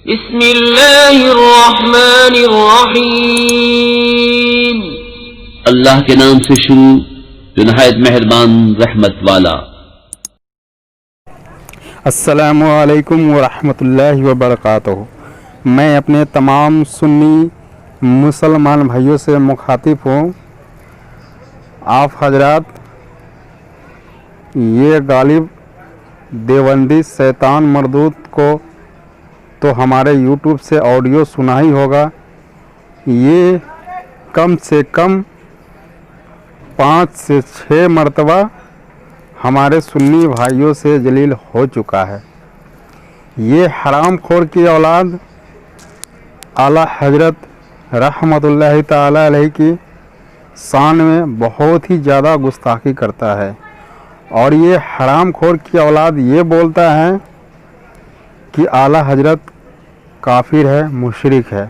بسم اللہ الرحمن الرحیم. اللہ کے نام سے شروع جو نہایت مہربان رحمت والا. السلام علیکم ورحمۃ اللہ وبرکاتہ. میں اپنے تمام سنی مسلمان بھائیوں سے مخاطب ہوں. آپ حضرات یہ غالب دیوبندی شیطان مردود کو تو ہمارے یوٹیوب سے آڈیو سنا ہی ہوگا. یہ کم سے کم 5 سے 6 مرتبہ ہمارے سنی بھائیوں سے جلیل ہو چکا ہے. یہ حرام خور کی اولاد اعلیٰ حضرت رحمت اللہ تعالی علیہ کی شان میں بہت ہی زیادہ گستاخی کرتا ہے. اور یہ حرام خور کی اولاد یہ بولتا ہے کہ اعلیٰ حضرت کافر ہے، مشرک ہے.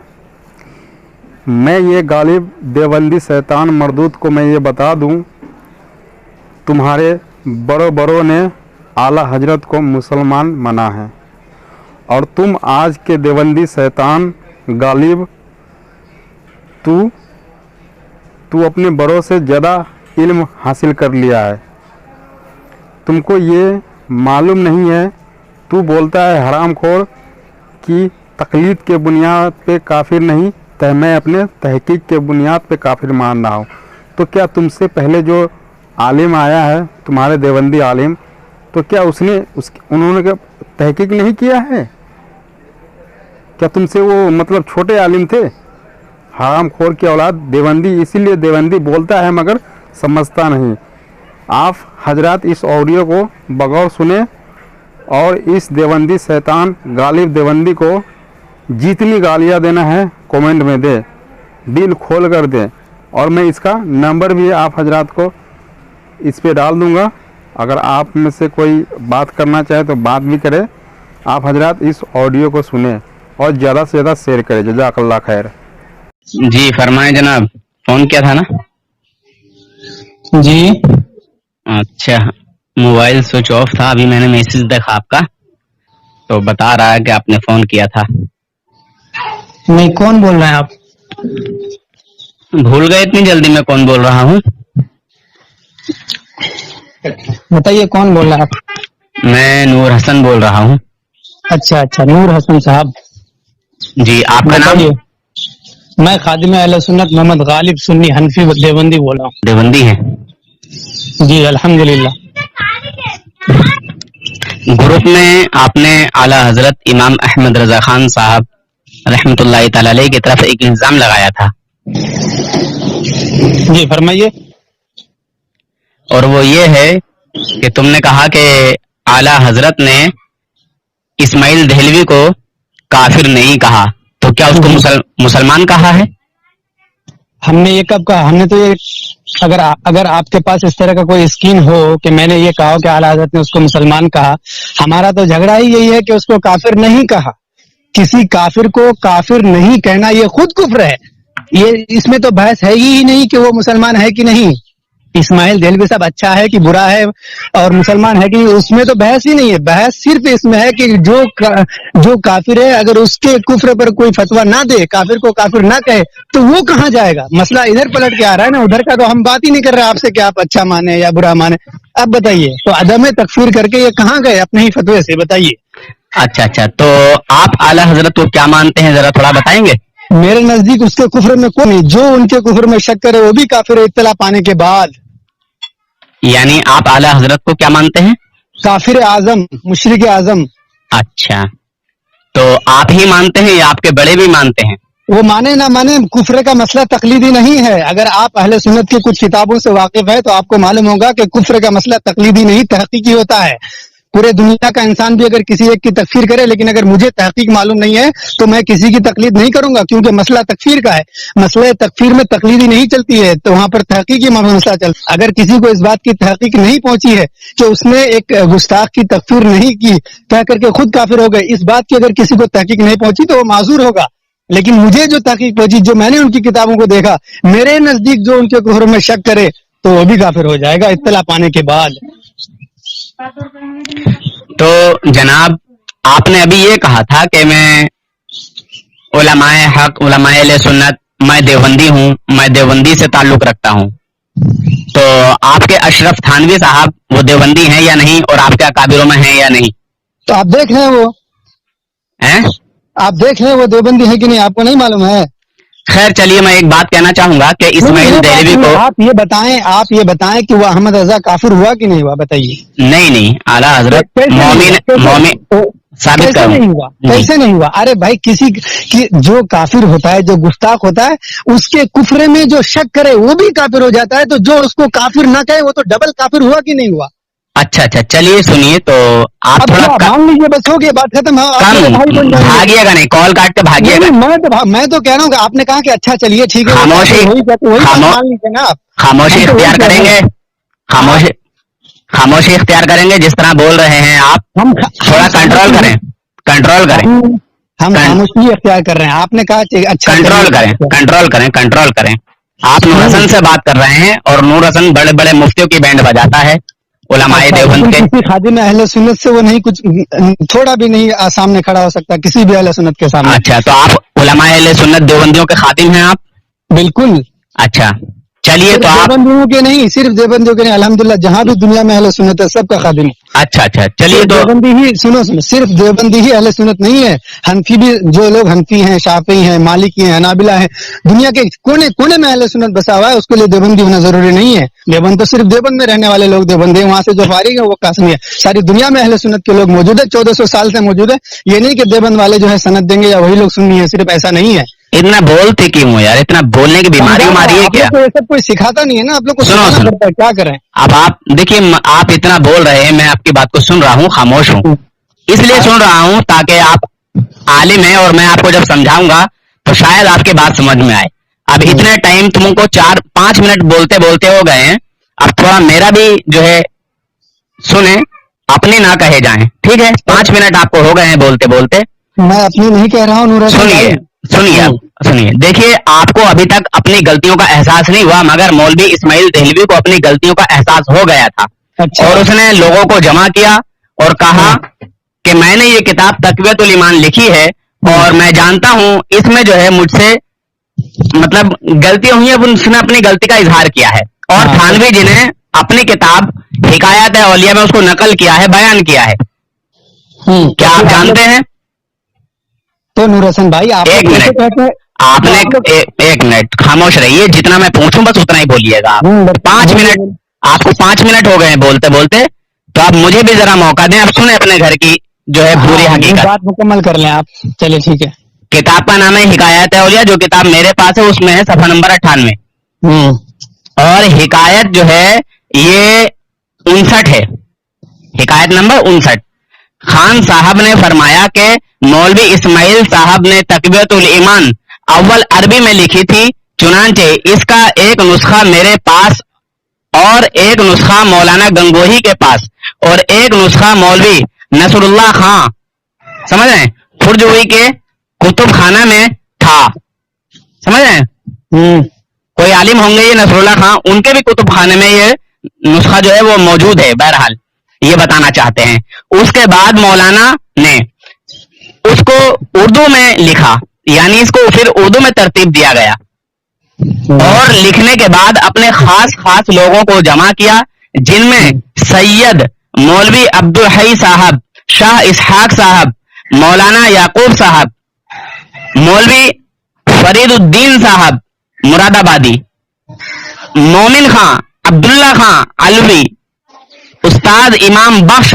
میں یہ غالب دیوبندی شیطان مردود کو میں یہ بتا دوں، تمہارے بڑوں نے اعلیٰ حضرت کو مسلمان منا ہے، اور تم آج کے دیوبندی شیطان غالب تو اپنے بڑوں سے زیادہ علم حاصل کر لیا ہے. تم کو یہ معلوم نہیں ہے. تو بولتا ہے حرام خور کی تقلید کے بنیاد پہ کافر نہیں، میں اپنے تحقیق کے بنیاد پہ کافر مان رہا ہوں. تو کیا تم سے پہلے جو عالم آیا ہے تمہارے دیوبندی عالم، تو کیا انہوں نے تحقیق نہیں کیا ہے؟ کیا تم سے وہ مطلب چھوٹے عالم تھے؟ حرام خور کی اولاد دیوبندی اسی لیے دیوبندی بولتا ہے مگر سمجھتا نہیں. آپ حضرات اس آڈیو کو بغور سنیں اور اس دیوبندی شیطان غالب دیوبندی کو جتنی گالیاں دینا ہے کومنٹ میں دے، دل کھول کر دے. اور میں اس کا نمبر بھی آپ حضرات کو اس پہ ڈال دوں گا. اگر آپ میں سے کوئی بات کرنا چاہے تو بات بھی کرے. آپ حضرات اس آڈیو کو سنیں اور زیادہ سے زیادہ شیئر کریں. جزاک اللہ خیر. جی فرمائیں جناب. فون کیا تھا نا؟ جی اچھا، موبائل سوئچ آف تھا. ابھی میں نے میسج دیکھا آپ کا تو بتا رہا ہے کہ آپ نے فون کیا تھا. نہیں، کون بول رہے ہیں آپ؟ بھول گئے اتنی جلدی میں کون بول رہا ہوں؟ بتائیے کون بول رہا ہے آپ؟ میں نور حسن بول رہا ہوں. اچھا نور حسن صاحب. جی آپ کا نام؟ بتائیے. میں خادم اہل سنت محمد غالب سنی حنفی دیوبندی بول رہا ہوں. دیوبندی ہیں؟ جی الحمدللہ. گروپ میں آپ نے اعلیٰ حضرت امام احمد رضا خان صاحب رحمۃ اللہ تعالی علیہ کی طرف ایک الزام لگایا تھا. جی فرمائیے. اور وہ یہ ہے کہ تم نے کہا کہ اعلیٰ حضرت نے اسماعیل دہلوی کو کافر نہیں کہا، تو کیا اس کو مسلمان کہا ہے؟ ہم نے یہ کب کہا؟ ہم نے تو یہ اگر آپ کے پاس اس طرح کا کوئی اسکیم ہو کہ میں نے یہ کہا کہ اعلیٰ حضرت نے اس کو مسلمان کہا، ہمارا تو جھگڑا ہی یہی ہے کہ اس کو کافر نہیں کہا. کسی کافر کو کافر نہیں کہنا یہ خود کفر ہے. یہ اس میں تو بحث ہے ہی نہیں کہ وہ مسلمان ہے کہ نہیں. اسماعیل دہلوی صاحب اچھا ہے کہ برا ہے اور مسلمان ہے کہ اس میں تو بحث ہی نہیں ہے. بحث صرف اس میں ہے کہ جو کافر ہے اگر اس کے کفر پر کوئی فتویٰ نہ دے، کافر کو کافر نہ کہے، تو وہ کہاں جائے گا؟ مسئلہ ادھر پلٹ کے آ رہا ہے نا. ادھر کا تو ہم بات ہی نہیں کر رہے آپ سے کہ آپ اچھا مانے یا برا مانے. اب بتائیے تو عدم تکفیر کر کے یہ کہاں گئے اپنے ہی فتوے سے؟ بتائیے. اچھا تو آپ اعلیٰ حضرت کو کیا مانتے ہیں، ذرا تھوڑا بتائیں گے؟ میرے نزدیک اس کے کفر میں کوئی نہیں. جو ان کے کفر میں شک کرے وہ بھی کافر ہے اطلاع پانے کے بعد. یعنی آپ اعلیٰ حضرت کو کیا مانتے ہیں؟ کافر اعظم، مشرک اعظم. اچھا، تو آپ ہی مانتے ہیں یا آپ کے بڑے بھی مانتے ہیں؟ وہ مانے نہ مانے، کفر کا مسئلہ تقلیدی نہیں ہے. اگر آپ اہل سنت کی کچھ کتابوں سے واقف ہے تو آپ کو معلوم ہوگا کہ کفر کا مسئلہ تقلیدی نہیں تحقیقی ہوتا ہے. پورے دنیا کا انسان بھی اگر کسی ایک کی تکفیر کرے، لیکن اگر مجھے تحقیق معلوم نہیں ہے تو میں کسی کی تقلید نہیں کروں گا، کیونکہ مسئلہ تکفیر کا ہے. مسئلہ تکفیر میں تقلیدی نہیں چلتی ہے، تو وہاں پر تحقیقی مسئلہ چلتا. اگر کسی کو اس بات کی تحقیق نہیں پہنچی ہے کہ اس نے ایک گستاخ کی تکفیر نہیں کی کہہ کر کے خود کافر ہو گئے، اس بات کی اگر کسی کو تحقیق نہیں پہنچی تو وہ معذور ہوگا. لیکن مجھے جو تحقیق پہنچی، جو میں نے ان کی کتابوں کو دیکھا، میرے نزدیک جو ان کے کفر میں شک کرے تو وہ بھی کافر ہو جائے گا اطلاع پانے کے بعد. تو جناب آپ نے ابھی یہ کہا تھا کہ میں उलमाए हक, उलमाए अहले सुन्नत, मैं देवबंदी हूँ, मैं देवबंदी से ताल्लुक रखता हूँ। तो आपके अशरफ थानवी साहब वो देवबंदी हैं या नहीं, और आपके अकाबिरों में हैं या नहीं? तो आप देख रहे हैं वो, हैं? आप देख रहे हैं वो देवबंदी है कि नहीं, आपको नहीं मालूम है? खैर चलिए, मैं एक बात कहना चाहूंगा कि इस्माइल देहलवी को, आप ये बताएं कि वो अहमद रजा काफिर हुआ कि नहीं हुआ, बताइए। नहीं, आला हजरत मोमिन साबित कैसे नहीं हुआ, कैसे नहीं हुआ? अरे भाई, किसी की जो काफिर होता है, जो गुस्ताख होता है, उसके कुफरे में जो शक करे वो भी काफिर हो जाता है, तो जो उसको काफिर ना कहे वो तो डबल काफिर हुआ कि नहीं हुआ? अच्छा, चलिए सुनिए, तो आप थोड़ा मान लीजिए, बस हो गया, बात खत्म। भागिएगा नहीं, कॉल काट के भागिएगा। मैं तो कह रहा हूँ कि आपने कहा कि अच्छा चलिए ठीक है, खामोशी मान लीजिए ना आप। खामोशी इख्तियार करेंगे, खामोशी इख्तियार करेंगे। जिस तरह बोल रहे हैं आप, हम थोड़ा कंट्रोल करें। हम खामोशी इख्तियार कर रहे हैं, आपने कहा अच्छा कंट्रोल करें। आप नूर हसन से बात कर रहे हैं, और नूर हसन बड़े बड़े मुफ्तियों की बैंड बजाता है, उलमाए देवबंद के। किसी खादिम अहले सुन्नत से वो नहीं, कुछ थोड़ा भी नहीं सामने खड़ा हो सकता किसी भी अहले सुन्नत के सामने। अच्छा, तो आप उलमाए अहले सुन्नत देवबंदियों के खातिम हैं आप? बिल्कुल। अच्छा, चलिए, तो आप देवबंदियों के नहीं, सिर्फ देवबंदियों के नहीं, अल्हम्दुलिल्लाह जहाँ भी दुनिया में अहले सुन्नत है सबका खादिम। अच्छा, चलिए, तो देवबंदी ही सुनो, सिर्फ देवबंदी ही अहले सुन्नत नहीं है, हनफी भी, जो लोग हनफी हैं, शाफी हैं, मालिकी हैं, हनाबिला हैं, दुनिया के कोने कोने में अहले सुन्नत बसा हुआ है, उसके लिए देवबंदी होना जरूरी नहीं है। देवबंद तो सिर्फ देवबंद में रहने वाले लोग देवबंदी है, वहां से जो फारिग है वो कासमी है। सारी दुनिया में अहले सुन्नत के लोग मौजूद है, 1400 साल से मौजूद है। ये नहीं कि देवबंद वाले जो है सनद देंगे या वही लोग सुन्नी है, सिर्फ ऐसा नहीं है। इतना बोलते क्यों हो यार? इतना बोलने की बीमारी है क्या? ये सब कोई सिखाता नहीं है ना, आप लोग को सुनो, क्या करें? अब आप देखिए, आप इतना बोल रहे हैं, मैं आपकी बात को सुन रहा हूँ, खामोश हूँ, इसलिए सुन रहा हूँ ताकि आप आलिम हैं, और मैं आपको जब समझाऊंगा तो शायद आपकी बात समझ में आए। अब इतने टाइम तुमको 4-5 मिनट बोलते बोलते हो गए हैं, अब थोड़ा मेरा भी जो है सुने, अपनी ना कहे जाएं, ठीक है? 5 मिनट आपको हो गए हैं बोलते बोलते। मैं अपनी नहीं कह रहा हूँ। सुनिए, देखिए, आपको अभी तक अपनी गलतियों का एहसास नहीं हुआ, मगर मौलवी इस्माइल देहलवी को अपनी गलतियों का एहसास हो गया था। अच्छा। और उसने लोगों को जमा किया और कहा कि मैंने ये किताब तक़वियतुल ईमान लिखी है, और मैं जानता हूँ इसमें जो है मुझसे मतलब गलतियां हुई है, उसने अपनी गलती का इजहार किया है। और थानवी जी ने अपनी किताब हिकायत औलिया में उसको नकल किया है, बयान किया है। क्या आप जानते हैं? तो नूर हसन भाई, आप एक मिनट खामोश रहिए, जितना मैं पूछूं बस उतना ही बोलिएगा आप। 5 मिनट, आपको 5 मिनट हो गए हैं बोलते बोलते, तो आप मुझे भी जरा मौका दें, आप सुने अपने घर की जो है पूरी हकीकत। बात मुकम्मल कर लें आप, चलिए ठीक है। किताब का नाम है हिकायत औलिया, जो किताब मेरे पास है उसमें है सफा नंबर 98, और हिकायत जो है ये 59 है, हिकायत नंबर 59। खान साहब ने फरमाया कि मौलवी इस्माइल साहब ने तक़वियतुल ईमान अव्वल अरबी में लिखी थी, चुनांचे इसका एक नुस्खा मेरे पास, और एक नुस्खा मौलाना गंगोही के पास, और एक नुस्खा मौलवी नसरुल्लाह खां, समझ रहे हैं, फुरजोई के कुतुब खाना में था, समझ रहे हैं? कोई आलिम होंगे ये नसरुल्लाह खां, उनके भी कुतुब खाने में ये नुस्खा जो है वो मौजूद है। बहरहाल ये बताना चाहते हैं। उसके बाद मौलाना ने उसको उर्दू में लिखा, यानी इसको फिर उर्दू में तरतीब दिया गया, और लिखने के बाद अपने खास खास लोगों को जमा किया, जिनमें सैयद मौलवी अब्दुल हई साहब, शाह इसहाक साहब, मौलाना याकूब साहब, मौलवी फरीदुद्दीन साहब मुरादाबादी, मोमिन खां, अब्दुल्ला खां अलवी, उस्ताद इमाम बख्श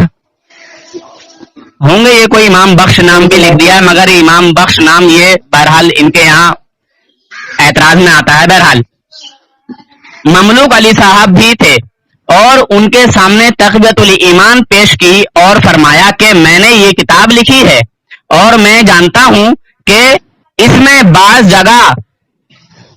होंगे, ये कोई इमाम बख्श नाम भी लिख दिया है, मगर इमाम बख्श नाम ये बहरहाल इनके यहाँ ऐतराज में आता है। बहरहाल ममलूक अली साहब भी थे, और उनके सामने तक़वियतुल ईमान पेश की, और फरमाया कि मैंने ये किताब लिखी है, और मैं जानता हूं कि इसमें बाज जगह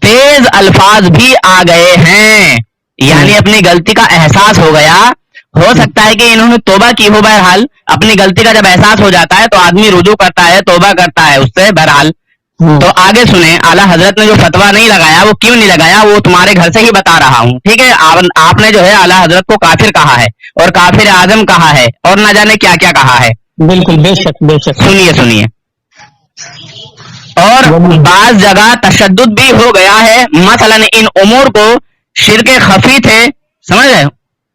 तेज अल्फाज भी आ गए हैं, यानी अपनी गलती का एहसास हो गया। हो सकता है कि इन्होंने तौबा की हो। बहरहाल अपनी गलती का जब एहसास हो जाता है तो आदमी रुजू करता है, तौबा करता है उससे। बहरहाल तो आगे सुने, आला हजरत ने जो फतवा नहीं लगाया वो क्यों नहीं लगाया, वो तुम्हारे घर से ही बता रहा हूँ, ठीक है? आपने जो है आला हजरत को काफिर कहा है, और काफिर आजम कहा है, और न जाने क्या क्या कहा है। बिल्कुल, बेशक बेशक। सुनिए اور بعض جگہ تشدد بھی ہو گیا ہے. مثلا ان امور کو شرک خفی تھے, سمجھ رہے,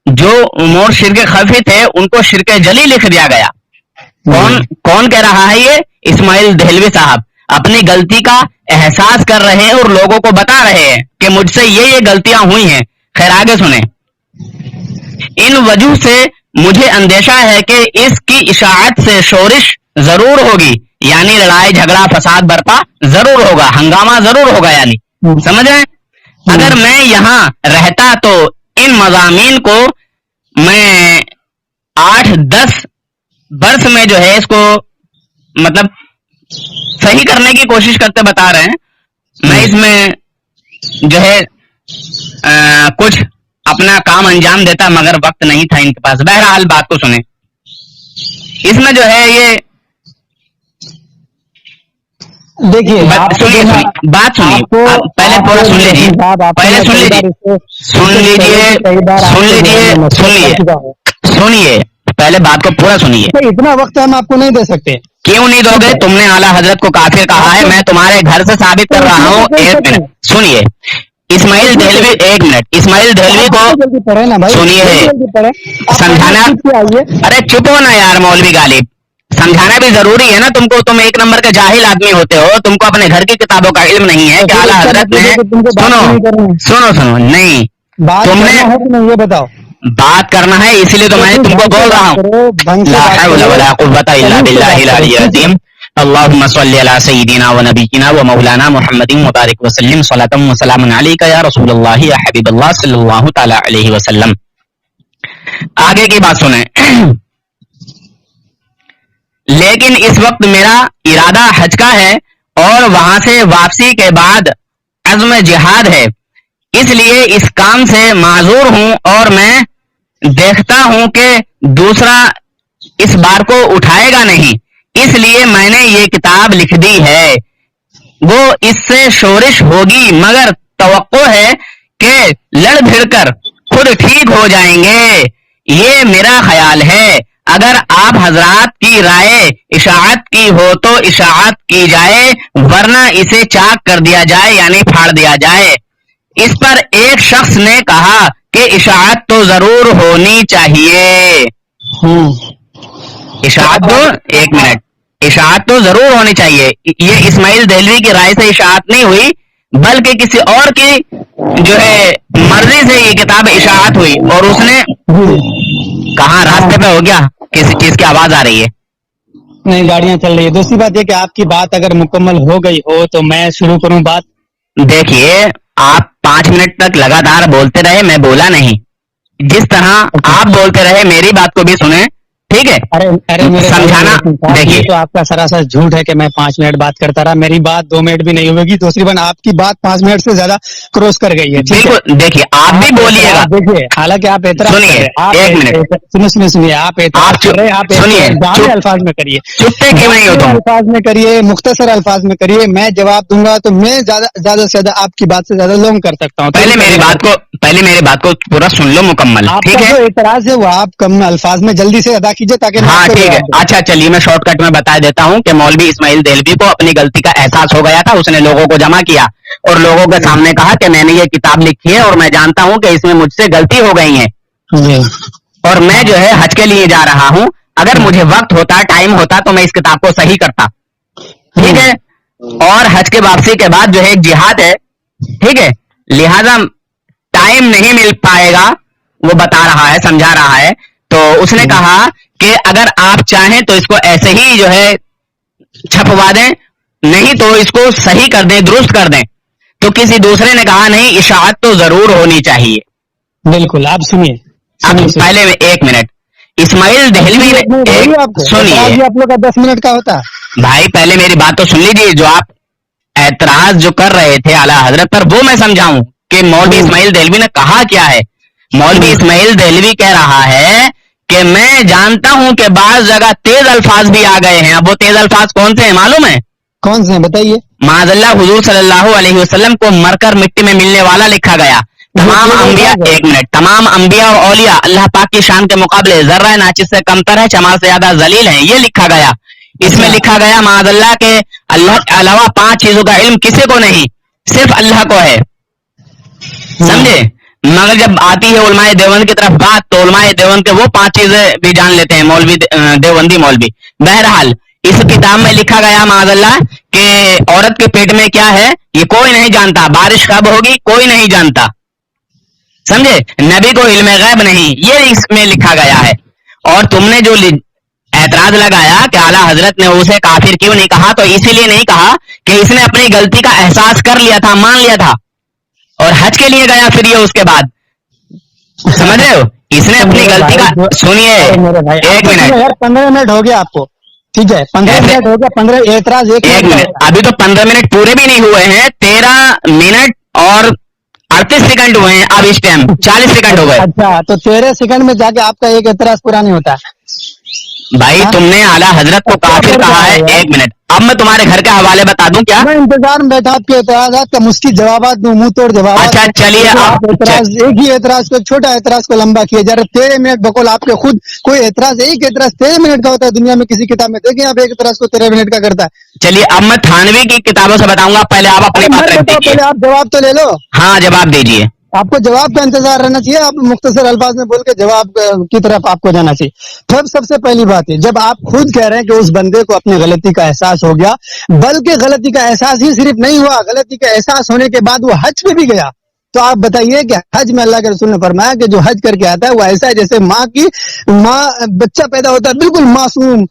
جو امور شرک خفی تھے ان کو شرک جلی لکھ دیا گیا. کون کہہ رہا ہے؟ یہ اسماعیل دہلوی صاحب اپنی غلطی کا احساس کر رہے ہیں اور لوگوں کو بتا رہے ہیں کہ مجھ سے یہ غلطیاں ہوئی ہیں. خیر آگے سنیں. ان وجہ سے مجھے اندیشہ ہے کہ اس کی اشاعت سے شورش ضرور ہوگی, یعنی لڑائی جھگڑا فساد برپا ضرور ہوگا, ہنگامہ ضرور ہوگا. یعنی سمجھ رہے ہیں, اگر میں یہاں رہتا تو ان مضامین کو میں 8-10 برس میں جو ہے اس کو مطلب صحیح کرنے کی کوشش کرتے بتا رہے ہیں. میں اس میں جو ہے کچھ اپنا کام انجام دیتا مگر وقت نہیں تھا ان کے پاس. بہرحال بات کو سنیں. اس میں جو ہے یہ دیکھیے بات سنیے, پہلے پورا سن لیجیے, سنیے پہلے بات کو پورا سنیے. اتنا وقت ہم آپ کو نہیں دے سکتے. کیوں نہیں دو گے؟ تم نے اعلیٰ حضرت کو کافر کہا ہے, میں تمہارے گھر سے ثابت کر رہا ہوں. ایک منٹ سنیے. اسماعیل دہلوی, ایک منٹ, اسماعیل دہلوی کو سنیے, سمجھانا. ارے چپ ہو نا یار مولوی غالب, سمجھانا بھی ضروری ہے نا تم کو. تم ایک نمبر کے جاہل آدمی ہوتے ہو, تم کو اپنے گھر کی کتابوں کا علم نہیں ہے کہ اعلیٰ حضرت نے سنو نہیں, تم نے یہ بتاؤ بات کرنا ہے, اسی لیے تو میں تم کو بول رہا ہوں. لا حول ولا قوة الا باللہ العلی العظیم. اللهم صل على سيدنا ونبينا ومولانا محمد مبارک وسلم صلاۃ وسلام علیک یا رسول اللہ یا حبیب اللہ صلی اللہ تعالی علیہ وسلم. آگے کی بات سنیں. لیکن اس وقت میرا ارادہ حج کا ہے اور وہاں سے واپسی کے بعد عزم جہاد ہے, اس لیے اس کام سے معذور ہوں اور میں دیکھتا ہوں کہ دوسرا اس بار کو اٹھائے گا نہیں, اس لیے میں نے یہ کتاب لکھ دی ہے. وہ اس سے شورش ہوگی مگر توقع ہے کہ لڑ بھڑ کر خود ٹھیک ہو جائیں گے, یہ میرا خیال ہے. اگر آپ حضرات کی رائے اشاعت کی ہو تو اشاعت کی جائے, ورنہ اسے چاک کر دیا جائے یعنی پھاڑ دیا جائے. اس پر ایک شخص نے کہا کہ اشاعت تو ضرور ہونی چاہیے. اشاعت تو, ایک منٹ, اشاعت تو ضرور ہونی چاہیے. یہ اسماعیل دہلوی کی رائے سے اشاعت نہیں ہوئی بلکہ کسی اور کی جو ہے مرضی سے یہ کتاب اشاعت ہوئی. اور اس نے کہاں راستے پہ ہو گیا, کسی چیز کی آواز آ رہی ہے؟ نہیں, گاڑیاں چل رہی ہے. دوسری بات یہ کہ آپ کی بات اگر مکمل ہو گئی ہو تو میں شروع کروں بات. دیکھیے آپ 5 منٹ تک لگاتار بولتے رہے, میں بولا نہیں. جس طرح آپ بولتے رہے میری بات کو بھی سنیں, ٹھیک ہے؟ ارے سمجھانا. دیکھیے تو آپ کا سراسر جھوٹ ہے کہ میں 5 منٹ بات کرتا رہا. میری بات 2 منٹ بھی نہیں ہوگی. دوسری بات آپ کی بات 5 منٹ سے زیادہ کراس کر گئی ہے. بالکل. دیکھیے آپ بھی بولیے گا. دیکھیے حالانکہ آپ اعتراض سنیے, ایک منٹ سنیے, آپ جامع الفاظ میں کریے, چپتے کیوں نہیں ہو تم؟ الفاظ میں کریے, مختصر الفاظ میں کریے. میں جواب دوں گا تو میں زیادہ سے زیادہ آپ کی بات سے زیادہ لونگ کر سکتا ہوں. پہلے میری بات کو پورا سن لو مکمل, ٹھیک ہے؟ اعتراض ہے وہ آپ کم الفاظ میں جلدی سے ادا کیجیے تاکہ. ہاں ٹھیک ہے. اچھا چلیے میں شارٹ کٹ میں بتا دیتا ہوں کہ مولوی اسماعیل دہلوی کو اپنی غلطی کا احساس ہو گیا تھا. اس نے لوگوں کو جمع کیا اور لوگوں کے سامنے کہا کہ میں نے یہ کتاب لکھی ہے اور میں جانتا ہوں کہ اس میں مجھ سے غلطی ہو گئی ہے اور میں جو ہے حج کے لیے جا رہا ہوں. اگر مجھے وقت ہوتا, ٹائم ہوتا تو میں اس کتاب کو صحیح کرتا, ٹھیک ہے؟ اور حج کے واپسی کے بعد جو ہے ایک جہاد ہے, ٹھیک ہے, لہذا ٹائم نہیں مل پائے گا. وہ بتا رہا ہے, سمجھا رہا ہے. تو اس نے کہا کہ اگر آپ چاہیں تو اس کو ایسے ہی جو ہے چھپوا دیں, نہیں تو اس کو صحیح کر دیں, درست کر دیں. تو کسی دوسرے نے کہا نہیں, اشاعت تو ضرور ہونی چاہیے. بالکل. آپ سنیے. پہلے میں 1 منٹ, اسماعیل دہلوی نے سنیے, آپ لوگ کا 10 منٹ کا ہوتا ہے بھائی. پہلے میری بات تو سن لیجیے. جو آپ اعتراض جو کر رہے تھے اعلیٰ حضرت پر, وہ میں سمجھاؤں کہ مولوی اسماعیل دہلوی نے کہا کیا ہے. مولوی اسماعیل دہلوی کہہ رہا ہے کہ میں جانتا ہوں کہ بعض جگہ تیز الفاظ بھی آ گئے ہیں. اب وہ تیز الفاظ کون سے ہیں معلوم ہے؟ کون سے ہیں بتائیے. معاذ اللہ حضور صلی اللہ علیہ وسلم کو مر کر مٹی میں ملنے والا لکھا گیا. تمام انبیاء, 1 منٹ, تمام انبیاء اور اولیاء اللہ پاک کی شان کے مقابلے ذرہ ناچز سے کمتر ہے, چمار سے زیادہ ذلیل ہیں, یہ لکھا گیا. اس میں لکھا گیا معاذ اللہ کہ اللہ کے علاوہ 5 چیزوں کا علم کسی کو نہیں، صرف اللہ کو ہے، سمجھے؟ مگر جب آتی ہے علماء دیوبند کی طرف بات تو علماء دیوبند کے وہ 5 چیزیں بھی جان لیتے ہیں مولوی دیوبندی مولوی. بہرحال اس کتاب میں لکھا گیا معاذ اللہ کہ عورت کے پیٹ میں کیا ہے یہ کوئی نہیں جانتا، بارش کب ہوگی کوئی نہیں جانتا، سمجھے؟ نبی کو علم غیب نہیں، یہ اس میں لکھا گیا ہے. اور تم نے جو اعتراض لگایا کہ اعلیٰ حضرت نے اسے کافر کیوں نہیں کہا، تو اسی لیے نہیں کہا کہ اس نے اپنی غلطی کا احساس کر لیا تھا، مان لیا تھا اور حج کے لیے گیا پھر یہ اس کے بعد، سمجھ رہے ہو؟ اس نے اپنی غلطی کا سنیے 1 منٹ 15 منٹ ہو گیا آپ کو، ٹھیک ہے 15 منٹ ہو گیا، 15 اعتراض 1 منٹ، ابھی تو 15 منٹ پورے بھی نہیں ہوئے ہیں، 13 منٹ اور 38 سیکنڈ ہوئے ہیں، اب اس ٹائم 40 سیکنڈ ہو گئے. اچھا تو 13 سیکنڈ میں جا کے آپ کا ایک اعتراض پورا نہیں ہوتا بھائی تم نے اعلیٰ حضرت کو کافر کہا ہے. 1 منٹ اب میں تمہارے گھر کے حوالے بتا دوں کیا؟ میں انتظار میں بیٹھا آپ کے اعتراضات کا مشکل جوابات دوں، منہ توڑ جوابات. اچھا چلیے آپ اعتراض ایک ہی اعتراض کو، چھوٹا اعتراض کو لمبا کیا جا رہا. 13 منٹ بقول آپ کے خود کوئی اعتراض، ایک اعتراض 13 منٹ کا ہوتا ہے دنیا میں کسی کتاب میں دیکھیں آپ ایک اعتراض کو 13 منٹ کا کرتا ہے. چلیے اب میں تھانوی کی کتابوں سے بتاؤں گا، پہلے آپ اپنی بات رکھ دیجیے. پہلے آپ جواب تو لے لو. ہاں جواب دیجیے. آپ کو جواب کا انتظار رہنا چاہیے، آپ مختصر الفاظ میں بول کے جواب کی طرف آپ کو جانا چاہیے. پھر سب سے پہلی بات ہے، جب آپ خود کہہ رہے ہیں کہ اس بندے کو اپنی غلطی کا احساس ہو گیا، بلکہ غلطی کا احساس ہی صرف نہیں ہوا، غلطی کا احساس ہونے کے بعد وہ حج پہ بھی گیا. تو آپ بتائیے کہ حج میں اللہ کے رسول نے فرمایا کہ جو حج کر کے آتا ہے وہ ایسا ہے جیسے ماں بچہ پیدا ہوتا ہے بالکل معصوم،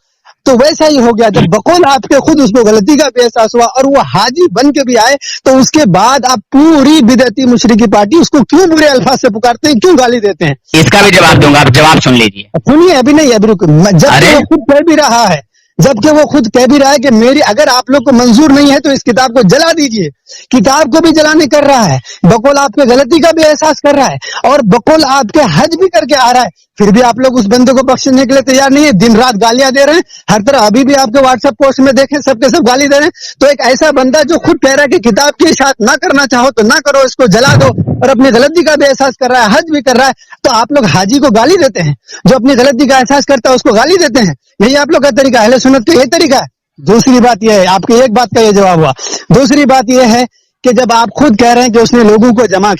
تو ویسا ہی ہو گیا. جب بقول آپ کے خود اس کو غلطی کا بھی احساس ہوا اور وہ حاجی بن کے بھی آئے، تو اس کے بعد آپ پوری بدعتی مشرکی پارٹی اس کو کیوں برے الفاظ سے پکارتے ہیں، کیوں گالی دیتے ہیں؟ اس کا بھی جواب دوں گا، آپ جواب سن لیجیے. سنیے ابھی نہیں، ابھی جب وہ خود کہہ بھی رہا ہے، جبکہ وہ خود کہہ بھی رہا ہے کہ میری اگر آپ لوگ کو منظور نہیں ہے تو اس کتاب کو جلا دیجئے. کتاب کو بھی جلانے کر رہا ہے، بقول آپ کے غلطی کا بھی احساس کر رہا ہے اور بقول آپ کے حج بھی کر کے آ رہا ہے، پھر بھی آپ لوگ اس بندے کو بخشنے کے لیے تیار نہیں ہے. دن رات گالیاں دے رہے ہیں ہر طرح، ابھی بھی آپ کے واٹس ایپ پوسٹ میں دیکھیں سب کے سب گالی دے رہے ہیں. تو ایک ایسا بندہ جو خود کہہ رہا ہے کہ کتاب کی اشاعت نہ کرنا چاہو تو نہ کرو، اس کو جلا دو، اور اپنی غلطی کا بھی احساس کر رہا ہے، حج بھی کر رہا ہے، تو آپ لوگ حاجی کو گالی دیتے ہیں، جو اپنی غلطی کا احساس کرتا ہے اس کو گالی دیتے ہیں. یہی آپ لوگ کا طریقہ، اہل سنت کا یہ طریقہ ہے. دوسری بات یہ ہے، آپ کی ایک بات کا یہ جواب ہوا. دوسری بات یہ ہے کہ جب آپ خود کہہ رہے ہیں کہ اس نے لوگوں کو جمع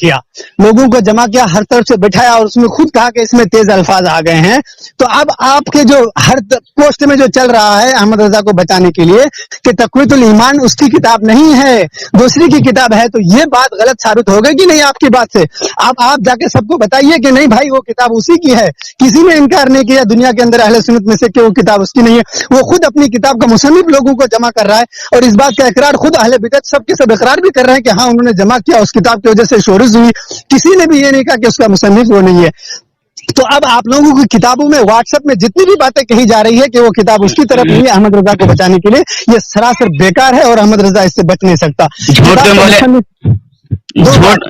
کیا، ہر طرف سے بٹھایا اور اس میں خود کہا کہ اس میں تیز الفاظ آ گئے ہیں، تو اب آپ کے جو ہر پوسٹ میں جو چل رہا ہے احمد رضا کو بچانے کے لیے کہ تقویت الایمان اس کی کتاب نہیں ہے، دوسری کی کتاب ہے، تو یہ بات غلط ثابت ہو گئی کہ نہیں آپ کی بات سے؟ اب آپ جا کے سب کو بتائیے کہ نہیں بھائی وہ کتاب اسی کی ہے. کسی نے انکار نہیں کیا دنیا کے اندر اہل سنت میں سے کہ وہ کتاب اس کی نہیں ہے. وہ خود اپنی کتاب کا مصنف لوگوں کو جمع کر رہا ہے اور اس بات کا اقرار خود اہل بدعت سب کے سب اقرار بھی کر رہے ہیں کہ ہاں انہوں نے جمع کیا، اس کتاب کی وجہ سے شورش ہوئی. کسی نے بھی یہ نہیں کہا کہ اس کا مصنف وہ نہیں ہے. تو اب آپ لوگوں کی کتابوں میں واٹس ایپ میں جتنی بھی باتیں کہی جا رہی ہے کہ وہ کتاب اس کی طرف نہیں ہے احمد رضا کو بچانے کے لیے، یہ سراسر بیکار ہے اور احمد رضا اس سے بچ نہیں سکتا.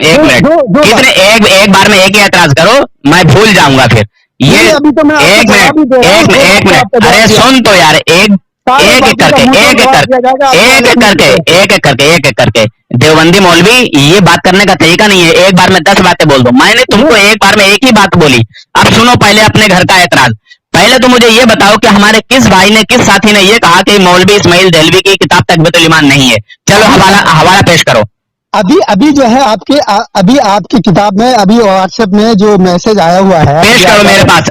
ایک بار میں ایک ہی اعتراض کرو، میں بھول جاؤں گا پھر. یہ ابھی تو میں ایک منٹ ارے سن تو یار، ایک ایک کر کے دیوبندی مولوی یہ بات کرنے کا طریقہ نہیں ہے. ایک بار میں 10 باتیں بول دوں، میں نے تم کو ایک بار میں ایک ہی بات بولی. اب سنو پہلے اپنے گھر کا اعتراض. پہلے تو مجھے یہ بتاؤ کہ ہمارے کس بھائی نے، کس ساتھی نے یہ کہا کہ مولوی اسماعیل دہلوی کی کتاب تقویت الایمان نہیں ہے؟ چلو حوالہ پیش کرو. ابھی جو ہے آپ کی کتاب میں ابھی واٹس ایپ میں جو میسج آیا ہوا ہے پیش کرو،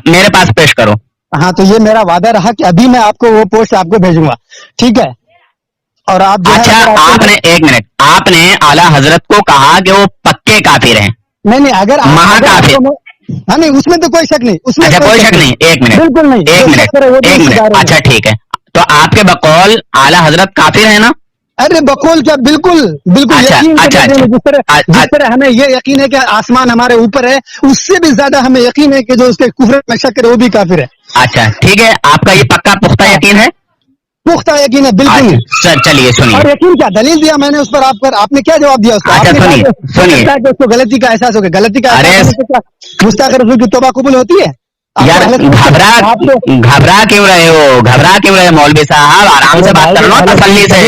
میرے پاس پیش کرو. ہاں تو یہ میرا وعدہ رہا کہ ابھی میں آپ کو وہ پوسٹ آپ کو بھیجوں گا، ٹھیک ہے؟ اور آپ اچھا آپ نے ایک منٹ، آپ نے اعلیٰ حضرت کو کہا کہ وہ پکے کافر ہیں. نہیں اگر ہاں نہیں اس میں تو کوئی شک نہیں، اس میں کوئی شک نہیں. ایک منٹ بالکل نہیں، ایک منٹ اچھا ٹھیک ہے. تو آپ کے بقول اعلیٰ حضرت کافر ہیں نا؟ ارے بقول کیا، بالکل جس طرح ہمیں یہ یقین ہے کہ آسمان ہمارے اوپر ہے، اس سے بھی زیادہ ہمیں یقین ہے کہ جو اس کے کفر میں شک کرے وہ بھی کافر ہے. اچھا ٹھیک ہے، آپ کا یہ پکا پختہ یقین ہے؟ پختہ یقین ہے بالکل. چلیے سنیے. اور یقین کیا دلیل دیا میں نے اس پر، آپ نے کیا جواب دیا اس کو؟ سنیے اس کو غلطی کا احساس ہو گیا. غلطی کا مستاق رسول کی توبہ قبول ہوتی ہے؟ یار گھبرا کیوں رہے ہو مولوی صاحب؟ آرام سے بات کر لو، تسلی سے.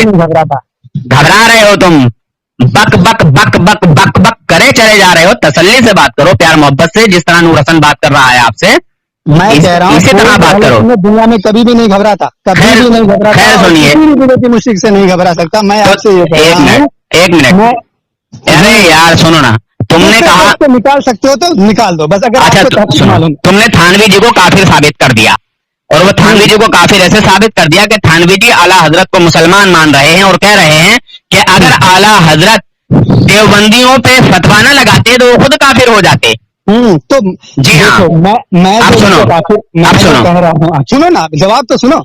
گھبرا رہے ہو تم، بک بک بک بک بک بک کرے چلے جا رہے ہو. تسلی سے بات کرو، پیار محبت سے، جس طرح نور حسن بات کر رہا ہے آپ سے. मैं कह रहा हूँ इसी तरह बात करो। मैं दुनिया में कभी भी नहीं घबरा था, कभी खैर- भी नहीं घबरा खैर था, सुनिए। किसी भी विदेशी मुश्रिक से नहीं घबरा सकता। मैं आपसे ये कह एक रहा हूँ, मिनट अरे यार सुनो ना, तुमने कहा तो निकाल सकते हो तो निकाल दो, बस अगर अच्छा आपको तहकीक सुनो, मालूम है। तुमने थानवी जी को काफिर साबित कर दिया, और वो थानवी जी को काफिर ऐसे साबित कर दिया कि थानवी जी आला हजरत को मुसलमान मान रहे हैं और कह रहे हैं कि अगर आला हजरत देवबंदियों पे फतवा न लगाते तो वो खुद काफिर हो जाते। तो जी हाँ। देखो, मैं अब जो सुनो, इनको काफिर, मैं अब जो सुनो। कह रहा हूँ, सुनो ना, जवाब तो सुनो।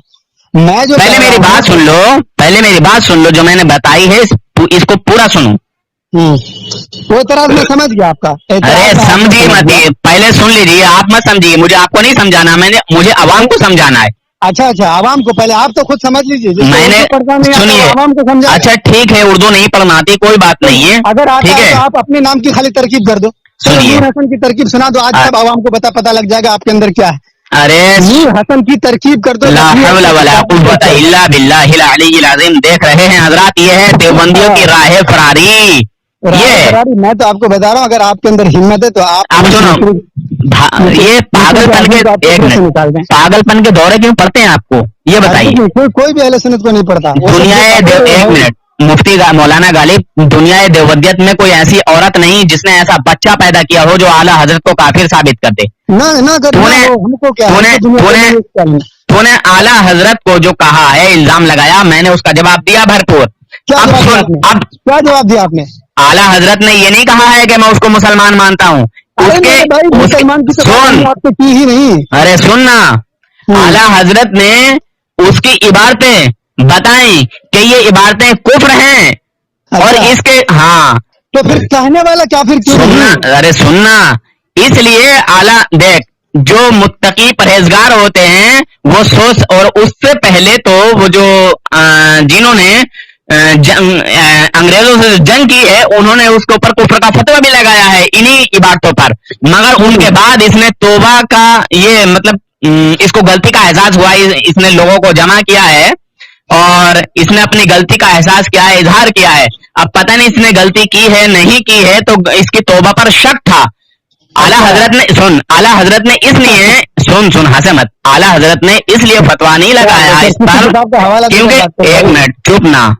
मैं जो पहले कह मेरी रहा बात हूँ- सुन लो, पहले मेरी बात सुन लो, जो मैंने बताई है इसको पूरा सुनो। वो एतराज मैं समझ गया आपका। अरे एतराज मैं समझिए आपका समझ मत, गया। पहले सुन लीजिए, आप मत समझिए, मुझे आपको नहीं समझाना, मुझे आवाम को समझाना है। अच्छा, आवाम को पहले आप तो खुद समझ लीजिए, जिसको मैंने उर्दू पढ़ना नहीं आता वो सुनिए, आवाम को समझा। अच्छा ठीक है, उर्दू नहीं पढ़ना आती कोई बात नहीं है, अगर आता ठीक है है। तो आप अपने नाम की खाली तरकीब कर दो, चलो सुनिए। नूर हसन की तरकीब सुना दो, आज सब आवाम को पता लग जाएगा आपके अंदर क्या है। अरे नूर हसन की तरकीब कर दो। ला हौला वला कुव्वता इल्ला बिल्लाहिल अलीय्यिल अज़ीम। देख रहे हैं हजरात, ये है देवबंदियों की राह फरारी। ये मैं तो आपको बता रहा हूँ, अगर आपके अंदर हिम्मत है तो आप सुनो, ये पागलपन के एक मिनट, पागलपन के दौरे क्यों पड़ते हैं आपको, ये बताइए। कोई भी अहले सुन्नत को नहीं पड़ता। एक मिनट, मुफ्ती मौलाना गालिब, दुनिया देवबंदियत में कोई ऐसी औरत नहीं जिसने ऐसा बच्चा पैदा किया हो जो आला हजरत को काफिर साबित कर दे। हमको क्या तूने आला हजरत को जो कहा है, इल्जाम लगाया, मैंने उसका जवाब दिया भरपूर। क्या जवाब दिया आपने? आला हजरत ने ये नहीं कहा है कि मैं उसको मुसलमान मानता हूँ, मुसलमान की सुन, आपने की ही नहीं। अरे सुन ना, आला हजरत ने उसकी इबारतें बताई कि ये इबारतें कुफ्र हैं। और इसके हाँ, तो फिर कहने वाला काफिर क्यों सुनना, अरे सुनना, इसलिए आला देख, जो मुत्तकी परहेजगार होते हैं वो सोच, और उससे पहले तो वो जो जिन्होंने अंग्रेजों से जंग की है, उन्होंने उसके ऊपर कुफ्र का फतवा भी लगाया है इन्हीं इबारतों पर, मगर उनके बाद इसने तौबा का ये मतलब इसको गलती का एहसास हुआ, इसने लोगों को जमा किया है और इसने अपनी गलती का एहसास किया है, इजहार किया है। अब पता नहीं इसने गलती की है नहीं की है, तो इसकी तौबा पर शक था। आला हजरत ने आला हजरत ने इसलिए सुन हंसे मत, आला हजरत ने इसलिए फतवा नहीं लगाया इस पर, क्योंकि एक मिनट चुप ना,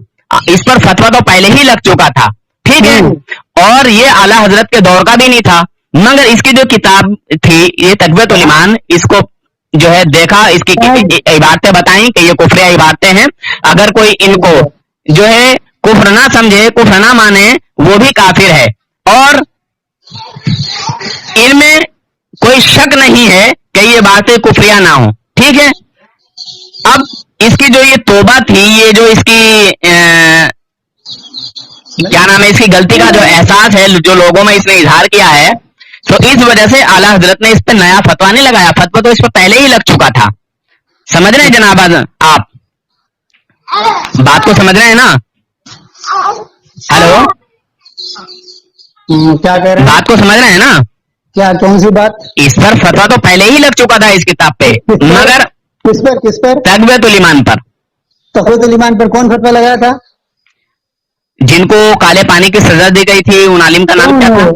इस पर फतवा तो पहले ही लग चुका था, ठीक है, और ये आला हजरत के दौर का भी नहीं था, मगर इसकी जो किताब थी ये तक़वियतुल ईमान, इसको जो है देखा, इसकी इबारतें बताई कि ये कुफ्र इबारतें हैं, अगर कोई इनको जो है कुफ्र ना समझे, कुफ्र ना माने, वो भी काफिर है, और इनमें कोई शक नहीं है कि ये बातें कुफरिया ना हो, ठीक है। अब इसकी जो ये तौबा थी, ये जो इसकी क्या नाम है, इसकी गलती का जो एहसास है जो लोगों में इसने इजहार किया है, तो इस वजह से आला हजरत ने इस पे नया फतवा नहीं लगाया, फतवा तो इस पर पहले ही लग चुका था। समझ रहे हैं जनाब, आप बात को समझ रहे हैं ना? हेलो, क्या कह रहे हैं? बात को समझ रहे हैं ना? क्या, कौन सी बात? इस पर फतवा तो पहले ही लग चुका था इस किताब पे, मगर किस पर? तक़वियतुल ईमान पर। तक़वियतुल ईमान पर कौन फतवा लगाया था? जिनको काले पानी की सजा दी गई थी, उन आलिम का नाम क्या था?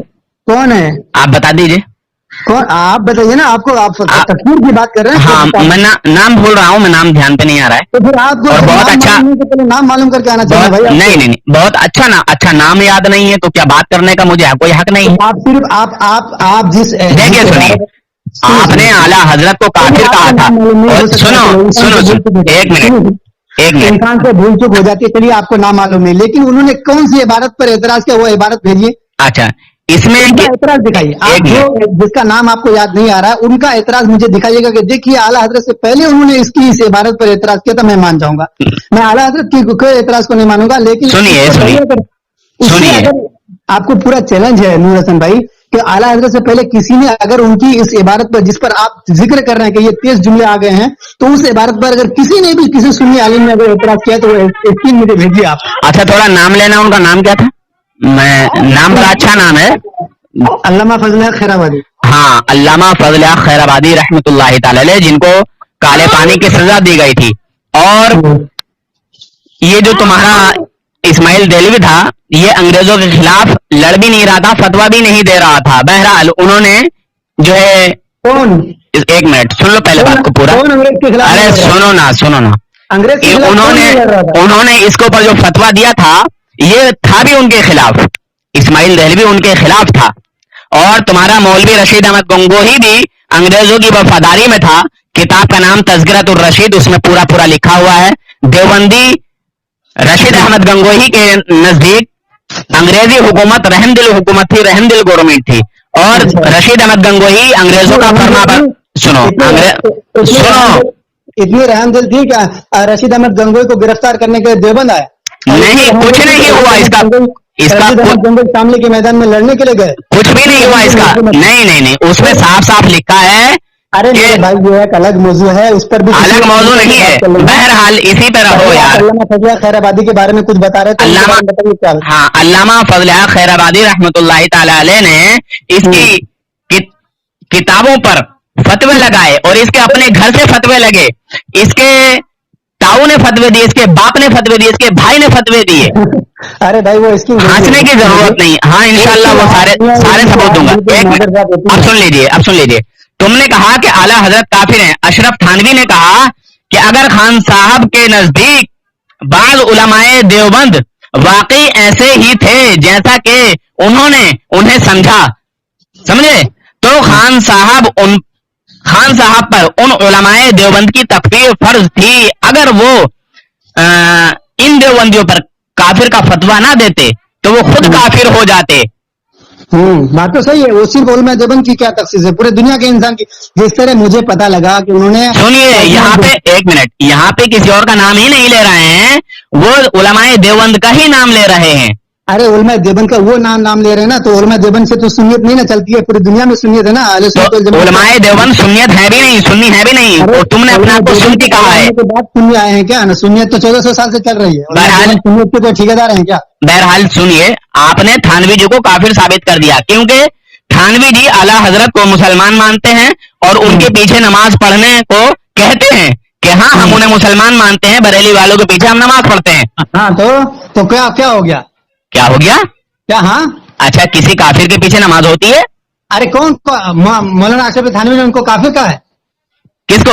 कौन है? आप बता दीजिए। कौन? आप बताइए ना, आपको आप तकफीर की बात कर रहे हैं? हाँ, मैं नाम भूल रहा हूँ, मैं नाम ध्यान पे नहीं आ रहा है। तो फिर आपको और बहुत अच्छा, नाम मालूम करके आना चाहिए भाई। नहीं, बहुत अच्छा नाम याद नहीं है तो क्या बात करने का मुझे कोई हक नहीं है? आप सिर्फ आप जिस देखिए सुनिए, आपने आला हजरत को काफिर कहा था, सुनो एक मिनट, इंसान से भूल चूक हो जाती है, चलिए आपको नाम मालूम नहीं, लेकिन उन्होंने कौन सी इबारत पर एतराज किया, वो इबारत भेजिए। अच्छा, इसमें एतराज दिखाइए, आप जो जिसका नाम आपको याद नहीं आ रहा है उनका एतराज मुझे दिखाइएगा कि देखिए आला हजरत से पहले उन्होंने इस इबारत पर एतराज किया था, मैं मान जाऊंगा। मैं आला हजरत की कोई एतराज को नहीं मानूंगा, लेकिन सुनिए, आपको पूरा चैलेंज है नूर हसन भाई कि आला हजरत से पहले किसी ने अगर उनकी इस इबारत पर, जिस पर आप जिक्र कर रहे हैं कि ये 23 जुमले आ गए हैं, तो उस इबारत पर अगर किसी ने भी किसी सुन्नी आलिम ने अगर एतराज किया तो वो स्क्रीन मुझे भेजिए आप। अच्छा, थोड़ा नाम लेना, उनका नाम क्या था? नाम बड़ा अच्छा नाम है, अल्लामा फजल खैराबादी। हाँ, अल्लामा फजल खैराबादी रहमतुल्लाहि तआला अलैह, जिनको काले पानी की सजा दी गई थी। और ये जो तुम्हारा इस्माइल देलवी था, ये अंग्रेजों के खिलाफ लड़ भी नहीं रहा था, फतवा भी नहीं दे रहा था, बहरहाल उन्होंने जो है कौन ایک منٹ سن لو پہلے بات کو پورا. کون انگریز کے خلاف ارے لڑ رہا ہے؟ سنو نا انگریز کے خلاف کون نہیں لڑ رہا تھا؟ انہوں نے اس کے اوپر جو فتوا دیا تھا یہ تھا بھی ان کے خلاف. اسماعیل دہلوی ان کے خلاف تھا. اور تمہارا مولوی رشید احمد گنگوہی بھی انگریزوں کی وفاداری میں تھا. کتاب کا نام تذکرۃ الرشید، اس میں پورا لکھا ہوا ہے. دیوبندی رشید احمد گنگوہی کے نزدیک انگریزی حکومت رحم دل حکومت تھی، رحم دل گورنمنٹ تھی. اور رشید احمد گنگوہی انگریزوں کا فرما سنو اتنی رحم دل تھی کہ رشید احمد گنگوئی کو گرفتار کرنے کے دیوبند آیا؟ نہیں، کچھ نہیں ہوا اس کا سامنے کے میدان میں لڑنے کے لیے گئے، کچھ بھی نہیں ہوا اس کا. نہیں اس میں صاف لکھا ہے. ارے میرے بھائی یہ ایک الگ موضوع ہے، اس پر بھی الگ موضوع نہیں ہے. بہرحال اسی پہ رہو یار. علامہ فضل حق خیر آبادی کے بارے میں کچھ بتا رہے تھے. علامہ فضل حق خیر آبادی رحمۃ اللہ تعالی علیہ نے اس کی کتابوں پر فتوے لگائے اور اس کے اپنے گھر سے فتوے لگے. اس کے تاؤ نے فتوے دیے، اس کے باپ نے فتوے دیے، اس کے بھائی نے فتوے دیے. ارے بھائی وہ اس کی ہنسنے کی ضرورت نہیں. ہاں انشاءاللہ وہ سارے ثبوت دوں گا. اب سن لیجیے. تم نے کہا کہ اعلیٰ حضرت کافر ہیں. اشرف تھانوی نے کہا کہ اگر خان صاحب کے نزدیک بعض علماء دیوبند واقعی ایسے ہی تھے جیسا کہ انہوں نے انہیں سمجھے تو خان صاحب پر ان علماء دیوبند کی تکفیر فرض تھی. اگر وہ ان دیوبندیوں پر کافر کا فتویٰ نہ دیتے تو وہ خود کافر ہو جاتے. بات تو صحیح ہے. وہ صرف علماء دیوبند کی کیا تخصیص ہے، پورے دنیا کے انسان کی. جس طرح مجھے پتا لگا کہ انہوں نے سنیے یہاں پہ ایک منٹ، یہاں پہ کسی اور کا نام ہی نہیں لے رہے ہیں، وہ علماء دیوبند کا ہی نام لے رہے ہیں. ارے علماء دیوبند کا وہ نام لے رہے ہیں نا، تو علماء دیوبند سے تو سنیت نہیں نا چلتی ہے، پوری دنیا میں سنیت ہے نا. علماء دیوبند سنیت ہے بھی نہیں، سنی ہے بھی نہیں. تم نے اپنے آپ کو سنی کہا ہے. بات سنی آئے ہیں کیا نا؟ سنیت تو 1400 سال سے چل رہی ہے. سنیت کے تو ٹھیکیدار ہیں کیا؟ بہرحال سنیے، آپ نے تھانوی جی کو کافر ثابت کر دیا کیونکہ تھانوی جی اعلیٰ حضرت کو مسلمان مانتے ہیں اور ان کے پیچھے نماز پڑھنے کو کہتے ہیں کہ ہاں ہم انہیں مسلمان مانتے ہیں، بریلی والوں کے پیچھے ہم نماز پڑھتے ہیں. ہاں تو کیا ہو گیا؟ کیا ہو گیا؟ کیا؟ ہاں اچھا کسی کافر کے پیچھے نماز ہوتی ہے؟ ارے کون مولانا اشرف تھانوی نے ان کو کافر کہا ہے؟ کس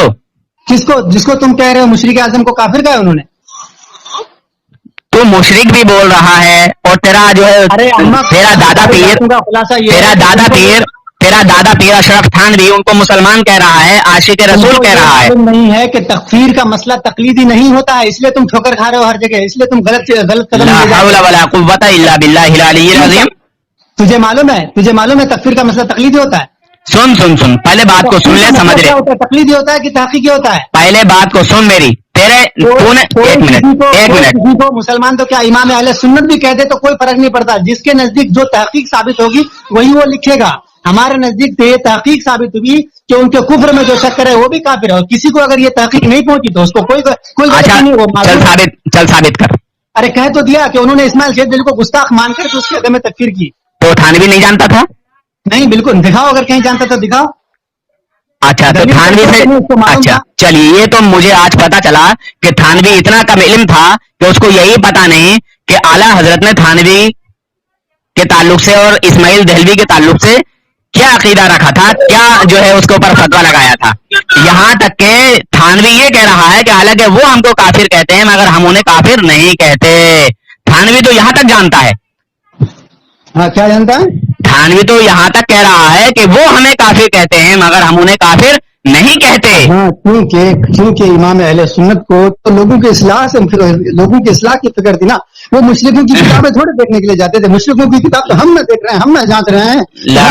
کو جس کو تم کہہ رہے ہو مشرک اعظم کو کافر کہا ہے انہوں نے؟ تو مشرک بھی بول رہا ہے اور تیرا جو ہے تیرا دادا پیر اشرف تھانوی ان کو مسلمان کہہ رہا ہے، عاشق رسول کہہ رہا ہے. نہیں ہے کہ تکفیر کا مسئلہ تقلیدی نہیں ہوتا ہے، اس لیے تم ٹھوکر کھا رہے ہو ہر جگہ، اس لیے تم غلط قدم لا حول ولا قوت الا باللہ العلی العظیم. تجھے معلوم ہے تکفیر کا مسئلہ تقلیدی ہوتا ہے. سن پہلے بات کو سن لے، سمجھ رہے تقلیدی ہوتا ہے کہ تحقیقی ہوتا ہے؟ پہلے بات کو سن میری. ایک منٹ مسلمان تو کیا امام اہل سنت بھی کہتے تو کوئی فرق نہیں پڑتا. جس کے نزدیک جو تحقیق ثابت ہوگی وہی وہ لکھے گا. ہمارے نزدیک تو یہ تحقیق ثابت ہوئی کہ ان کے کفر میں جو شک کرے وہ بھی کافر ہے، اور کسی کو اگر یہ تحقیق نہیں پہنچی تو اس کو کوئی چل ثابت کر. ارے کہہ تو دیا کہ انہوں نے اسماعیل شیخ دل کو گستاخ مان کر اس کی عدم تکفیر کی. تو تھانوی نہیں جانتا تھا؟ نہیں بالکل. دکھاؤ اگر کہیں جانتا تھا دکھاؤ. اچھا تو تھانوی سے اچھا چلیے، یہ تو مجھے آج پتا چلا کہ تھانوی اتنا کم علم تھا کہ اس کو یہی پتا نہیں کہ اعلیٰ حضرت نے تھانوی کے تعلق سے اور اسماعیل دہلوی کے تعلق سے کیا عقیدہ رکھا تھا، کیا جو ہے اس کے اوپر فتویٰ لگایا تھا. یہاں تک کہ تھانوی یہ کہہ رہا ہے کہ حالانکہ وہ ہم کو کافر کہتے ہیں مگر ہم انہیں کافر نہیں کہتے. تھانوی تو یہاں تک جانتا ہے. ہاں کیا جانتا ہے؟ تھانوی تو یہاں تک کہہ رہا ہے کہ وہ ہمیں کافر کہتے ہیں مگر ہم انہیں کافر نہیں کہتے. ہاں کیونکہ امام اہل سنت کو تو لوگوں کے اصلاح سے لوگوں کی اصلاح کی فکر تھی نا. وہ مشرکوں کی کتابیں تھوڑے دیکھنے کے لیے جاتے تھے. مشرکوں کی کتاب تو ہم نہ دیکھ رہے ہیں، ہم نہ جانچ رہے ہیں. لا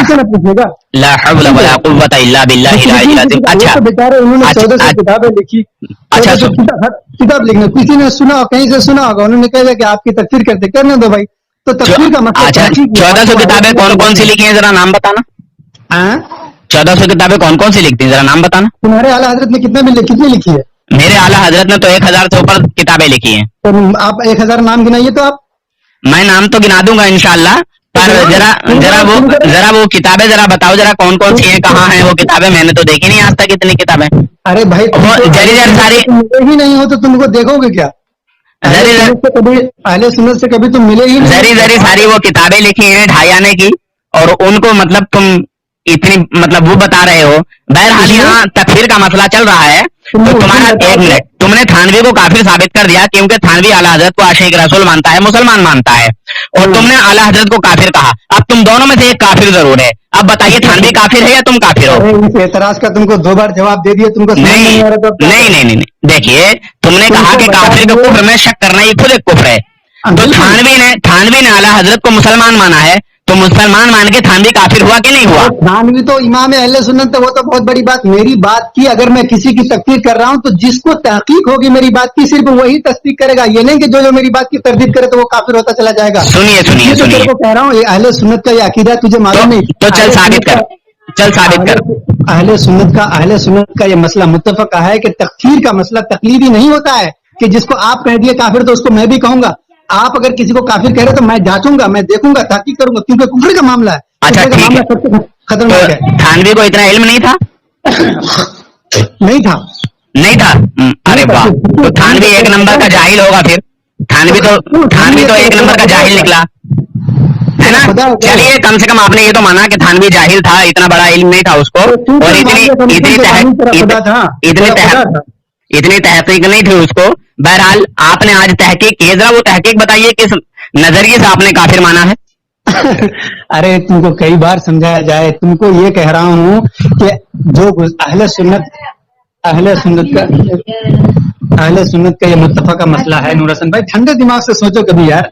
حول ولا قوت الا باللہ العلی العظیم. اچھا بیچارے انہوں نے 1400 کتابیں لکھی. اچھا کتاب لکھنا کسی نے سنا کہیں سے سنا ہوگا، انہوں نے کہا کہ آپ کی تکفیر کرنے دو بھائی. تو تکفیر کا مسئلہ. اچھا 1400 کتابیں کون سی لکھی ہیں ذرا نام بتانا. 1400 کتابیں کون سی لکھتی ہیں ذرا نام بتانا. تمہارے اعلیٰ حضرت نے کتنی لکھی ہے؟ میرے اعلیٰ حضرت نے تو 1000 سے اوپر کتابیں لکھی ہیں. تو آپ 1000 نام گنائیے. تو آپ میں نام تو گنا دوں گا انشاءاللہ، پر ذرا وہ کتابیں ذرا بتاؤ ذرا کون سی ہیں، کہاں ہیں وہ کتابیں. میں نے تو دیکھی نہیں آج تک اتنی کتابیں. ارے بھائی ساری ہی نہیں ہو تو تم کو دیکھو گے کیا؟ اہل سنت سے کبھی تم ملے ہی نہیں. ذری ساری وہ کتابیں لکھی ہیں 2.5 آنے کی، اور ان کو مطلب تم اتنی مطلب وہ بتا رہے ہو बहरहाल यहाँ तकफीर का मसला चल रहा है, तो तुम्हारा एक मिनट, तुमने थानवी को काफिर साबित कर दिया क्योंकि थानवी आला हजरत को आशिक रसूल मानता है, मुसलमान मानता है, और तुमने आला हजरत को काफिर कहा। अब तुम दोनों में से एक काफिर जरूर है। अब बताइए थानवी काफिर है या तुम काफिर हो? इस एतराज का तुमको 2 बार जवाब दे दिया, तुमको समझ नहीं नहीं आ रहा तो नहीं नहीं नहीं, देखिए तुमने कहा कि काफिर के कुफ्र में शक करना ये खुद एक कुफ्र है, तो थानवी ने आला हजरत को मुसलमान माना है, तो मुसलमान मान के थानवी काफिर हुआ कि नहीं हुआ? थानवी तो इमाम अहले सुन्नत है, वो तो बहुत बड़ी बात। मेरी बात की अगर मैं किसी की तकदीर कर रहा हूं तो जिसको तहकीक होगी मेरी बात की सिर्फ वही तस्दीक करेगा, ये नहीं कि जो मेरी बात की तरदीद करे तो वो काफिर होता चला जाएगा। सुनिए सुनिए तो सुनिए, तेरे को कह रहा हूँ ये अहले सुन्नत का ये अकीदा है, तुझे मालूम नहीं? तो चल साबित कर, चल साबित कर। अहले सुन्नत का ये मसला मुत्तफक है कि तकफीर का मसला तकलीदी नहीं होता है कि जिसको आप कह दिए काफिर तो उसको मैं भी कहूंगा। आप अगर किसी को काफिर कह रहे तो मैं जांचूंगा, मैं देखूंगा, तहकीक करूंगा, क्योंकि कुफर का मामला है। अच्छा कुफर का ठीक मामला है, सबसे खतरनाक है। तो थानवी को इतना इल्म नहीं था? नहीं था। नहीं था? अरे वाह, तो थानवी एक नंबर का जाहिल होगा फिर। थानवी तो एक नंबर का जाहिल निकला है ना। चलिए कम से कम आपने ये तो माना कि थानवी जाहिल था, इतना बड़ा इल्म नहीं था उसको, और इतनी तहकीक नहीं थी उसको। बहरहाल आपने आज तहकीक की, जरा वो तहकीक बताइए किस नजरिए से आपने काफिर माना है? अरे तुमको कई बार समझाया जाए, तुमको ये कह रहा हूँ कि जो अहले सुन्नत का ये मुत्तफा का मसला है। नूर हसन भाई ठंडे दिमाग से सोचो कभी यार।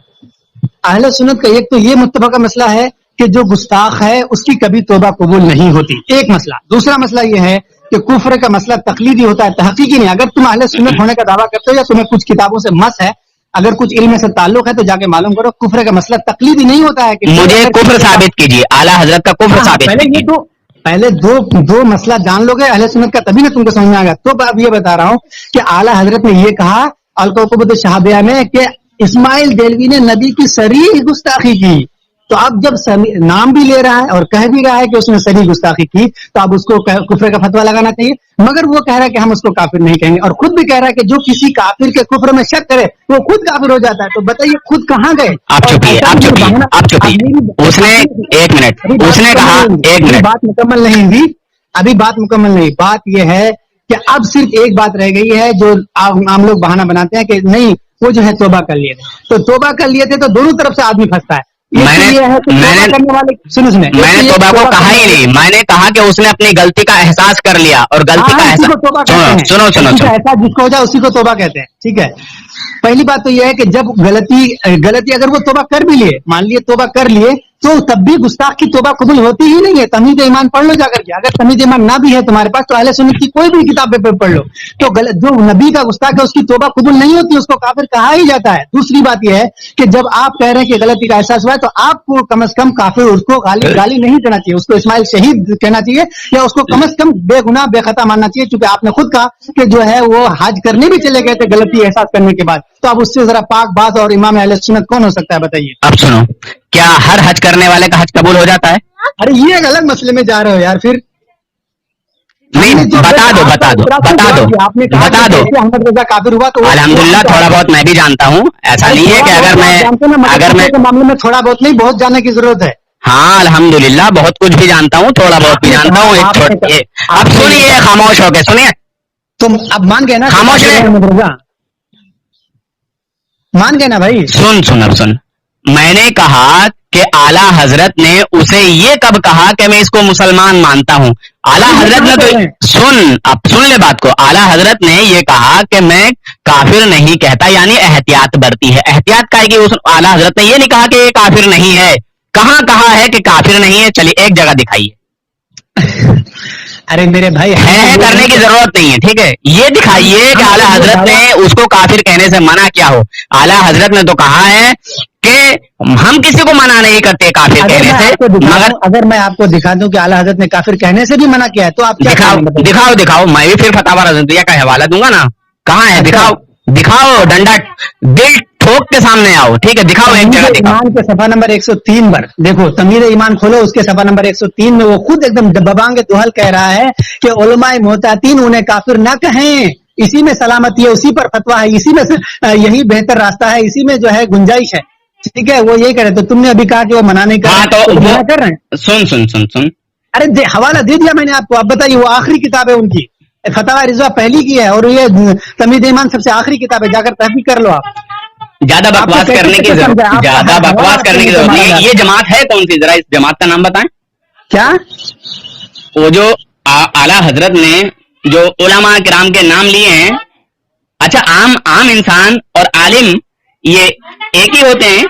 अहले सुन्नत का एक तो ये मुत्तफा का मसला है कि जो गुस्ताख है उसकी कभी तौबा कबूल नहीं होती, एक मसला। दूसरा मसला ये है कि कुफ्र का मसला तकलीदी होता है, तहकीकी नहीं। अगर तुम अहले सुन्नत होने का दावा करते हो या तुम्हें कुछ किताबों से मस है, अगर कुछ इल्म से ताल्लुक है तो जाके मालूम करो। कुफ्र का मसला तकलीदी नहीं होता है कि मुझे कुफ्र साबित कीजिए, आला हजरत का कुफ्र साबित कीजिए। पहले दो मसला जान लोगे अहले सुन्नत का, तभी ना तुमको समझ में आएगा। तो अब ये बता रहा हूँ कि आला हजरत ने ये कहा अल-कौकबत शहाबिया में कि इस्माइल देलवी ने नबी की सरीह गुस्ताखी की। तो अब जब नाम भी ले रहा है और कह भी रहा है कि उसने सही गुस्ताखी की, तो अब उसको कुफ्र का फतवा लगाना चाहिए। मगर वो कह रहा है कि हम उसको काफिर नहीं कहेंगे, और खुद भी कह रहा है कि जो किसी काफिर के कुफ्र में शक करे वो खुद काफिर हो जाता है। तो बताइए खुद कहाँ गए? आप चुपिए, उसने एक मिनट, उसने कहा एक मिनट, बात मुकम्मल नहीं हुई, अभी बात मुकम्मल नहीं। बात यह है कि अब सिर्फ एक बात रह गई है जो आम लोग बहाना बनाते हैं कि नहीं वो जो है तौबा कर लिए थे। तो तौबा कर लिए थे तो दोनों तरफ से आदमी फंसता है। मैंने तौबा को कहा ही नहीं, मैंने कहा कि उसने अपनी गलती का एहसास कर लिया, और गलती का एहसास सुनो एहसास जिसको हो जाए उसी को तौबा कहते हैं। ठीक है, पहली बात तो यह है कि जब गलती अगर वो तौबा कर भी लिए, मान लिए तौबा कर लिए, तो तब भी गुस्ताख की तौबा कबूल होती ही नहीं है। तमीज़ ईमान पढ़ लो जाकर के, अगर तमीज़ ईमान ना भी है तुम्हारे पास तो अहले सुन्नत की कोई भी किताब पे पढ़ लो, तो जो नबी का गुस्ताख है उसकी तौबा कबूल नहीं होती, उसको काफिर कहा ही जाता है। दूसरी बात यह है कि जब आप कह रहे हैं कि गलती का एहसास हुआ है तो आपको कम से कम काफिर उसको गाली नहीं देना चाहिए, उसको इस्माइल शहीद कहना चाहिए, या उसको कम से कम बेगुनाह बेखता मानना चाहिए। क्योंकि आपने खुद कहा कि जो है वो हज करने भी चले गए थे गलती एहसास करने के बाद, तो अब उससे जरा पाक बात और इमाम अहले सुन्नत कौन हो सकता है बताइए? अब सुनो, क्या हर हज करने वाले का हज कबूल हो जाता है? अरे ये एक अलग मसले में जा रहे हो यार। फिर नहीं, बता दो अहमद रजा काफिर हुआ तो अल्हम्दुलिल्लाह थोड़ा बहुत मैं भी जानता हूँ, ऐसा नहीं है कि अगर मैं मामले में थोड़ा बहुत नहीं बहुत जानने की जरूरत है। हाँ अल्हम्दुलिल्लाह बहुत कुछ भी जानता हूँ, थोड़ा बहुत भी जानता हूँ। अब सुनिए, खामोश हो गए, सुनिए। तुम अब मान गए ना? खामोश है, मान गए ना भाई? सुन, मैंने कहा कि आला हजरत ने उसे ये कब कहा कि मैं इसको मुसलमान मानता हूँ? आला हजरत ने तो सुन ले बात को, आला हजरत ने ये कहा कि मैं काफिर नहीं कहता, यानी एहतियात बरती है। एहतियात का है कि उस आला हजरत ने ये नहीं कहा कि ये काफिर नहीं है। कहाँ कहा है कि काफिर नहीं है? चलिए एक जगह दिखाइए। अरे मेरे भाई है करने की जरूरत नहीं है, ठीक है, ये दिखाइए कि आला हजरत ने उसको काफिर कहने से मना किया हो। आला हजरत ने तो कहा है कि हम किसी को मना नहीं करते काफिर कहने से, मगर अगर मैं आपको दिखा दूं कि आला हजरत ने काफिर कहने से भी मना किया है तो आप दिखाओ, मैं भी फिर फतावा रज़िया का हवाला दूंगा ना। कहाँ है? दिखाओ, डंडा दिल ठोक के सामने आओ, ठीक है, दिखाओ एक जगह दिखाओ। ईमान के सफा नंबर 103 पर देखो, तमीर ईमान खोलो, उसके सफा नंबर 103 में वो खुद एकदम दबांगे दुहल कह रहा है कि उलमाए मोहतातीन उन्हें काफिर न कहें, इसी में सलामती है, उसी पर फतवा है, इसी में यही बेहतर रास्ता है, इसी में जो है गुंजाइश है। ठीक है, वो यही कह रहे। तो तुमने अभी कहा कि वो मना नहीं कर रहे, तो कर रहे हैं। सुन अरे हवाला दे दिया मैंने आपको, आप बताइए, वो आखिरी किताब है उनकी, फतवा रिजवा पहली की है, और ये तमीद ईमान सबसे आखिरी किताब है, जाकर तहकीक कर लो आप। ज्यादा बकवास करने की जरूरत नहीं है। ये जमात है कौन सी, जरा इस जमात का नाम बताएं। क्या वो जो आला हजरत ने जो उलमा किराम के नाम लिए हैं, अच्छा आम इंसान और आलिम ये एक ही होते हैं?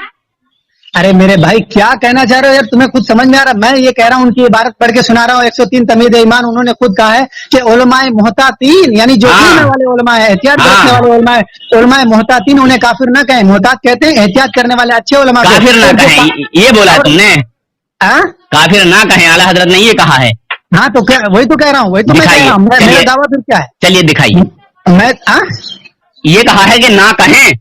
अरे मेरे भाई क्या कहना चाह रहे हो यार, तुम्हें खुद समझ में आ रहा? मैं ये कह रहा हूँ, उनकी इबारत पढ़ के सुना रहा हूँ, 103 तमीद ईमान, उन्होंने खुद कहा है कि उलमाए मुहतातीन, यानी जो पीने वाले उलमा है, एहतियात करने वाले उलमाए मुहतातीन, उन्हें काफिर न कहें। मुहतात कहते हैं एहतियात करने वाले अच्छे उलमा, काफिर ना कहें, ये बोला तुमने? काफिर ना कहें, आला हजरत ने ये कहा है। हाँ तो क्या, वही तो कह रहा हूँ, वही तो मैं कह रहा हूँ, मेरा दावा फिर क्या है? चलिए दिखाइए। मैं ये कहा है कि ना कहें,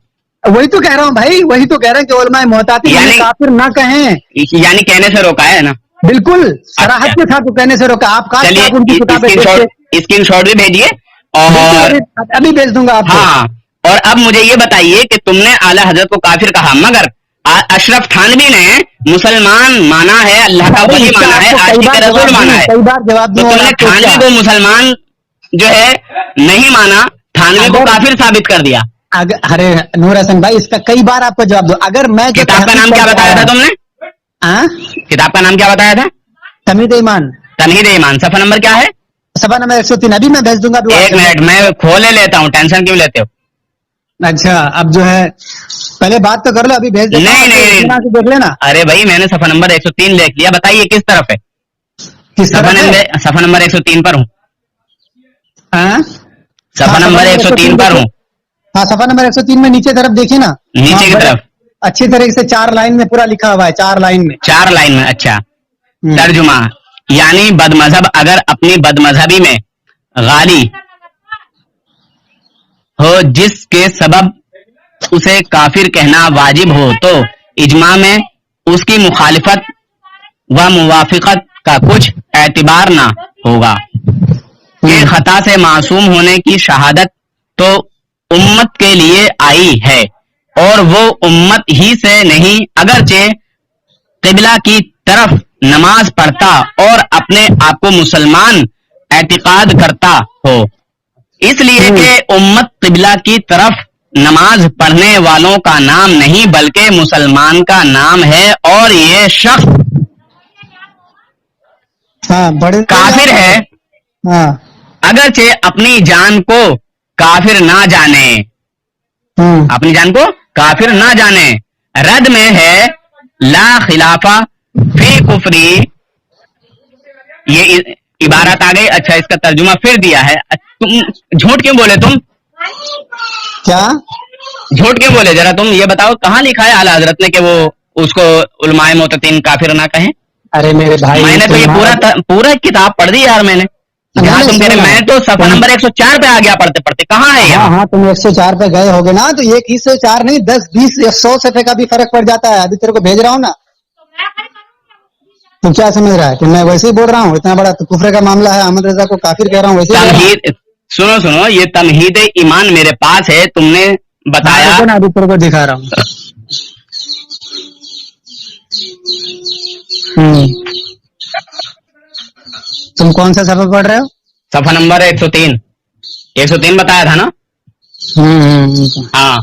वही तो कह रहा हूँ भाई, वही तो कह रहे हैं कि उलमाए मुहताती काफिर ना कहें, यानी कहने से रोका है ना? बिल्कुल सराहत के साथ कहने से रोका। आप उनकी किताबें स्क्रीन शॉट भी भेजिए और अभी भेज दूंगा आपको। हाँ, और अब मुझे ये बताइए कि तुमने आला हजरत को काफिर कहा, मगर अशरफ थानवी ने मुसलमान माना है, अल्लाह का वली माना है, आशिक रसूल माना है, कई बार जवाब तो तुमने थानवी को मुसलमान जो है नहीं माना, थानवी को काफिर साबित कर दिया। अरे नूर हसन भाई, इसका कई बार आपको जवाब दो। अगर मैं किताब का नाम क्या बताया था तुमने? किताब का नाम क्या बताया था? तमीद ईमान। तमीद ईमान, सफा नंबर क्या है? सफा नंबर 103। अभी मैं भेज दूंगा। एक मिनट, मैं खोले लेता हूँ, टेंशन क्यों लेते हो? अच्छा, अब जो है पहले बात तो कर लो, अभी भेज देता हूं, नहीं देख लेना। अरे भाई मैंने सफा नंबर 103 लिख लिया, बताइए किस तरफ है? सफा नंबर 103 पर हूँ। सफा नंबर 103 पर हूँ। हाँ, सफा नंबर 103 में नीचे तरफ देखिए ना, नीचे की तरफ अच्छी तरीके से 4 लाइन में पूरा लिखा हुआ है, 4 लाइन में। 4 लाइन में, अच्छा। तर्जुमा, यानी बदमजहब अगर अपनी बदमजहबी में गाली हो जिसके सबब उसे काफिर कहना वाजिब हो, तो इजमा में उसकी मुखालिफत व मुवाफिकत का कुछ एतबार ना होगा। ये खता से मासूम होने की शहादत तो उम्मत के लिए आई है, और वो उम्मत ही से नहीं, अगरचे क़िबला की तरफ नमाज पढ़ता और अपने आप को मुसलमान एतिकाद करता हो, इसलिए कि उम्मत क़िबला की तरफ नमाज पढ़ने वालों का नाम नहीं बल्कि मुसलमान का नाम है, और ये शख्स काफिर है, अगरचे अपनी जान को काफिर ना जाने, अपनी जान को काफिर ना जाने। रद में है ला खिलाफा फी कुफरी, ये इबारत आ गई। अच्छा, इसका तर्जुमा फिर दिया है। तुम झूठ क्यों बोले? तुम क्या झूठ क्यों बोले? जरा तुम ये बताओ, कहाँ लिखा है आला हजरत ने कि वो उसको उलमाए मुततीन काफिर ना कहें? अरे मेरे भाई, मैंने तो ये पूरा किताब पढ़ दी यार मैंने। जहाँ तुम कह रहे, मैं तो सफा नंबर 104 पे आ गया पढ़ते पढ़ते। कहाँ है यहाँ? हाँ, तुम 104 पे गए होगे ना, तो एक ही से 4 नहीं, 10, 20 या 100 सफ़े का भी फर्क पड़ जाता है। अभी तेरे को भेज रहा हूँ ना, तुम क्या समझ रहा है कि मैं वैसे ही बोल रहा हूँ? इतना बड़ा तो कुफर का मामला है, अहमद रजा को काफिर कह रहा हूँ वैसे। सुनो, ये तमहीद ईमान मेरे पास है, तुमने बताया ना, अभी तेरे को दिखा रहा हूँ। तुम कौन सा सफा पढ़ रहे हो? सफा नंबर 103 बताया था ना? हाँ,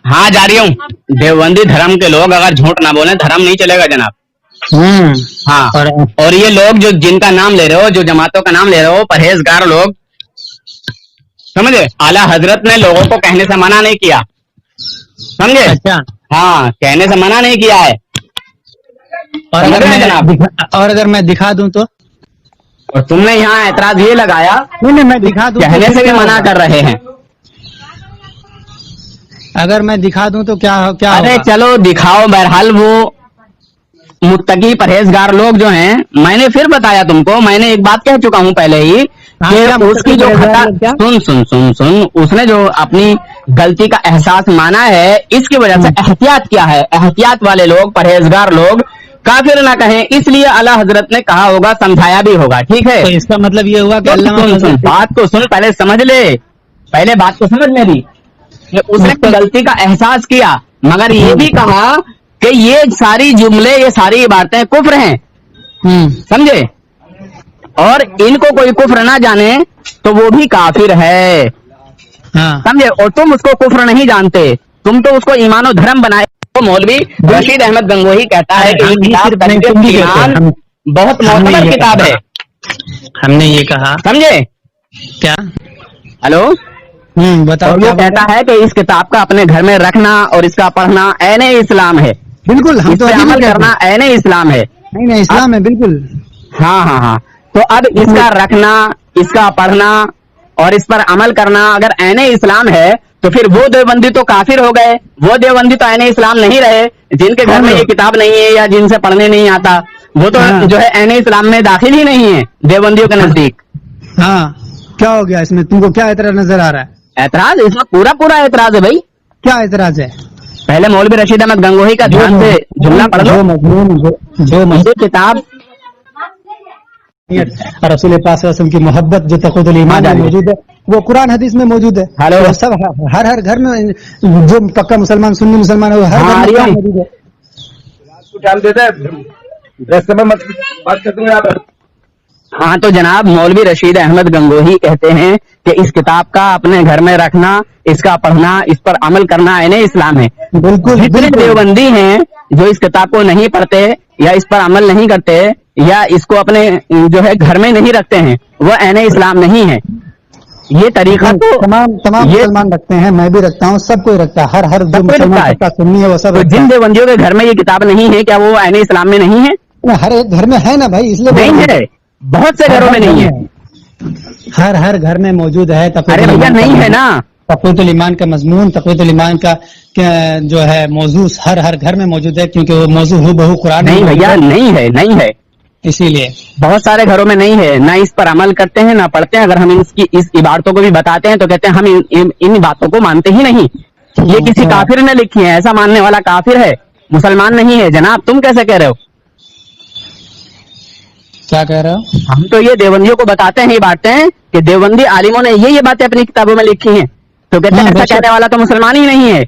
हाँ जा रही हूँ। देवबंदी धर्म के लोग अगर झूठ ना बोले, धर्म नहीं चलेगा जनाब। हाँ, और ये लोग जो जिनका नाम ले रहे हो, जो जमातों का नाम ले रहे हो, परहेजगार लोग, समझे? आला हजरत ने लोगों को कहने से मना नहीं किया, समझे? अच्छा, हाँ, कहने से मना नहीं किया है। और अगर मैं दिखा दूं तो? और तुमने यहाँ एतराज ये लगाया, नहीं, मैं दिखा दूं, कहने से भी मना कर रहे हैं। अगर मैं दिखा दूं तो क्या अरे होगा? चलो दिखाओ। बहरहाल वो मुत्तकी परहेजगार लोग जो हैं, मैंने फिर बताया तुमको, मैंने एक बात कह चुका हूं पहले ही कि उसकी जो खता सुन उसने जो अपनी गलती का एहसास माना है, इसकी वजह से एहतियात किया है। एहतियात वाले लोग, परहेजगार लोग काफिर ना कहें, इसलिए आला हजरत ने कहा होगा, समझाया भी होगा। ठीक है, तो इसका मतलब ये हुआ कि सुन बात को सुन, पहले समझ ले, पहले बात को समझ मेरी। उसने गलती का एहसास किया, मगर ये भी कहा कि ये सारी जुमले, ये सारी बातें कुफ्र हैं, समझे, और इनको कोई कुफ्र ना जाने तो वो भी काफिर है, समझे। और तुम उसको कुफ्र नहीं जानते, तुम तो उसको ईमान और धर्म बनाए। तो मौलवी रशीद अहमद गंगोही कहता है कि ये किताब तकरीबन ईमान बहुत मोहतबर किताब है। हमने ये कहा, समझे क्या? हेलो, बताओ। वो कहता है कि इस किताब का अपने घर में रखना और इसका पढ़ना ऐने इस्लाम है। बिल्कुल, हम तो अमल करना ऐने इस्लाम है। नहीं, इस्लाम है, बिल्कुल। हाँ। तो अब इसका रखना, इसका पढ़ना और इस पर अमल करना अगर ऐने इस्लाम है, तो फिर वो देवबंदी तो काफिर हो गए। वो देवबंदी तो ऐने इस्लाम नहीं रहे, जिनके घर में ये किताब नहीं है या जिनसे पढ़ने नहीं आता, वो तो जो है ऐने इस्लाम में दाखिल ही नहीं है देवबंदियों के नजदीक। हाँ, क्या हो गया इसमें? तुमको क्या एतराज नजर आ रहा है? एतराज इसमें पूरा एतराज है भाई। क्या एतराज है? पहले मौलवी रशीद अहमद गंगोही का ध्यान से जुमला पढ़ लो। जो किताब रसूल पाक सल्लल्लाहु की मोहब्बत जो तक़वुल ईमान में मौजूद है, वो कुरान हदीस में मौजूद है। हेलो, सब हर घर में जो पक्का मुसलमान, सुन्नी मुसलमान है, वो हर घर में मौजूद है। हाँ, तो जनाब मौलवी रशीद अहमद गंगोही कहते हैं कि इस किताब का अपने घर में रखना, इसका पढ़ना, इस पर अमल करना ऐने इस्लाम है। बिल्कुल। जितने देवबंदी हैं जो इस किताब को नहीं पढ़ते या इस पर अमल नहीं करते या इसको अपने जो है घर में नहीं रखते हैं, वो ऐने इस्लाम नहीं है। ये तरीका तो तमाम मुसलमान रखते हैं, मैं भी रखता हूँ, सब कोई रखता है। हर जो मुसलमान का सुन्नी है वो सब। तो जिन देवबंदियों के घर में ये किताब नहीं है, क्या वो ऐने इस्लाम में नहीं है? हर एक घर में है ना भाई, इसलिए नहीं है, बहुत से घरों में नहीं है। हर घर में मौजूद है। अरे भैया नहीं है ना, तक़वुल ईमान का मजमून, तक़वुल ईमान का जो है मौजू हर घर में मौजूद है, क्योंकि वो मौजू हूबहू कुरान नहीं भैया, नहीं है, इसीलिए बहुत सारे घरों में नहीं है, ना इस पर अमल करते हैं ना पढ़ते हैं। अगर हम इस इबारतों को भी बताते हैं तो कहते हैं हम इन बातों को मानते ही नहीं, ये किसी काफिर ने लिखी है, ऐसा मानने वाला काफिर है, मुसलमान नहीं है। जनाब तुम कैसे कह रहे हो? क्या कह रहे हो? हम तो ये देवबंदियों को बताते हैं, ये बातें कि देवबंदी आलिमों ने ये बातें अपनी किताबों में लिखी हैं, तो कहते हैं ऐसा कहने वाला तो मुसलमान ही नहीं है,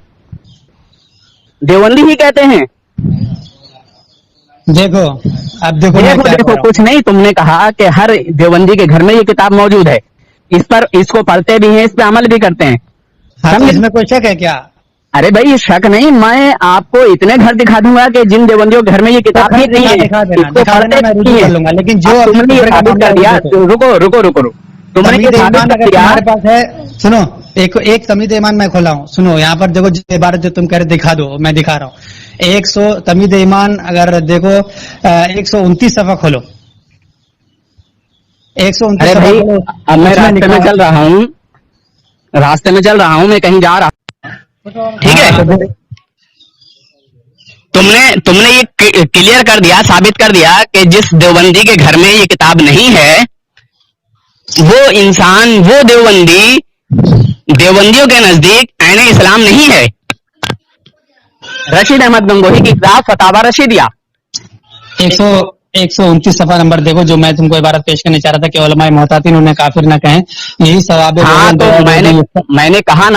देवबंदी ही कहते हैं। देखो, अब देखो कुछ नहीं, तुमने कहा कि हर देवबंदी के घर में ये किताब मौजूद है, इस पर इसको पढ़ते भी हैं, इस पे अमल भी करते हैं। हाँ, तो इसमें कोई शक है क्या? अरे भाई शक नहीं, मैं आपको इतने घर दिखा दूंगा कि जिन देवबंदियों के घर में ये किताब ही नहीं है, दिखा देना, लेकिन जो तुमने ये साबित कर दिया, रुको, तुमने ये साबित कर दिया। हमारे पास है, सुनो, एक तमीद ईमान मैं खोला हूँ, सुनो, यहाँ पर देखो, जो इबारत जो तुम कह रहे दिखा दो, मैं दिखा रहा हूँ। 100 तमीद ईमान, अगर देखो 129 सफा खोलो, 129 सफा खोलो। अब मैं रास्ते में चल रहा हूँ, मैं कहीं जा रहा हूँ, ठीक है। तुमने ये क्लियर कर दिया, साबित कर दिया कि जिस देवबंदी के घर में ये किताब नहीं है, वो इंसान, वो देवबंदी देवबंदियों के नजदीक ऐने इस्लाम नहीं है। रशीद अहमद गंगोही की किताब फतावा रशीदिया 129 सफा नंबर देखो, जो मैं तुमको इबारत पेश करने चाह रहा था कि उलमाए मोहतातिन उन्हें काफिर न कहें, यही सवाब है। हाँ, तो मैंने कहा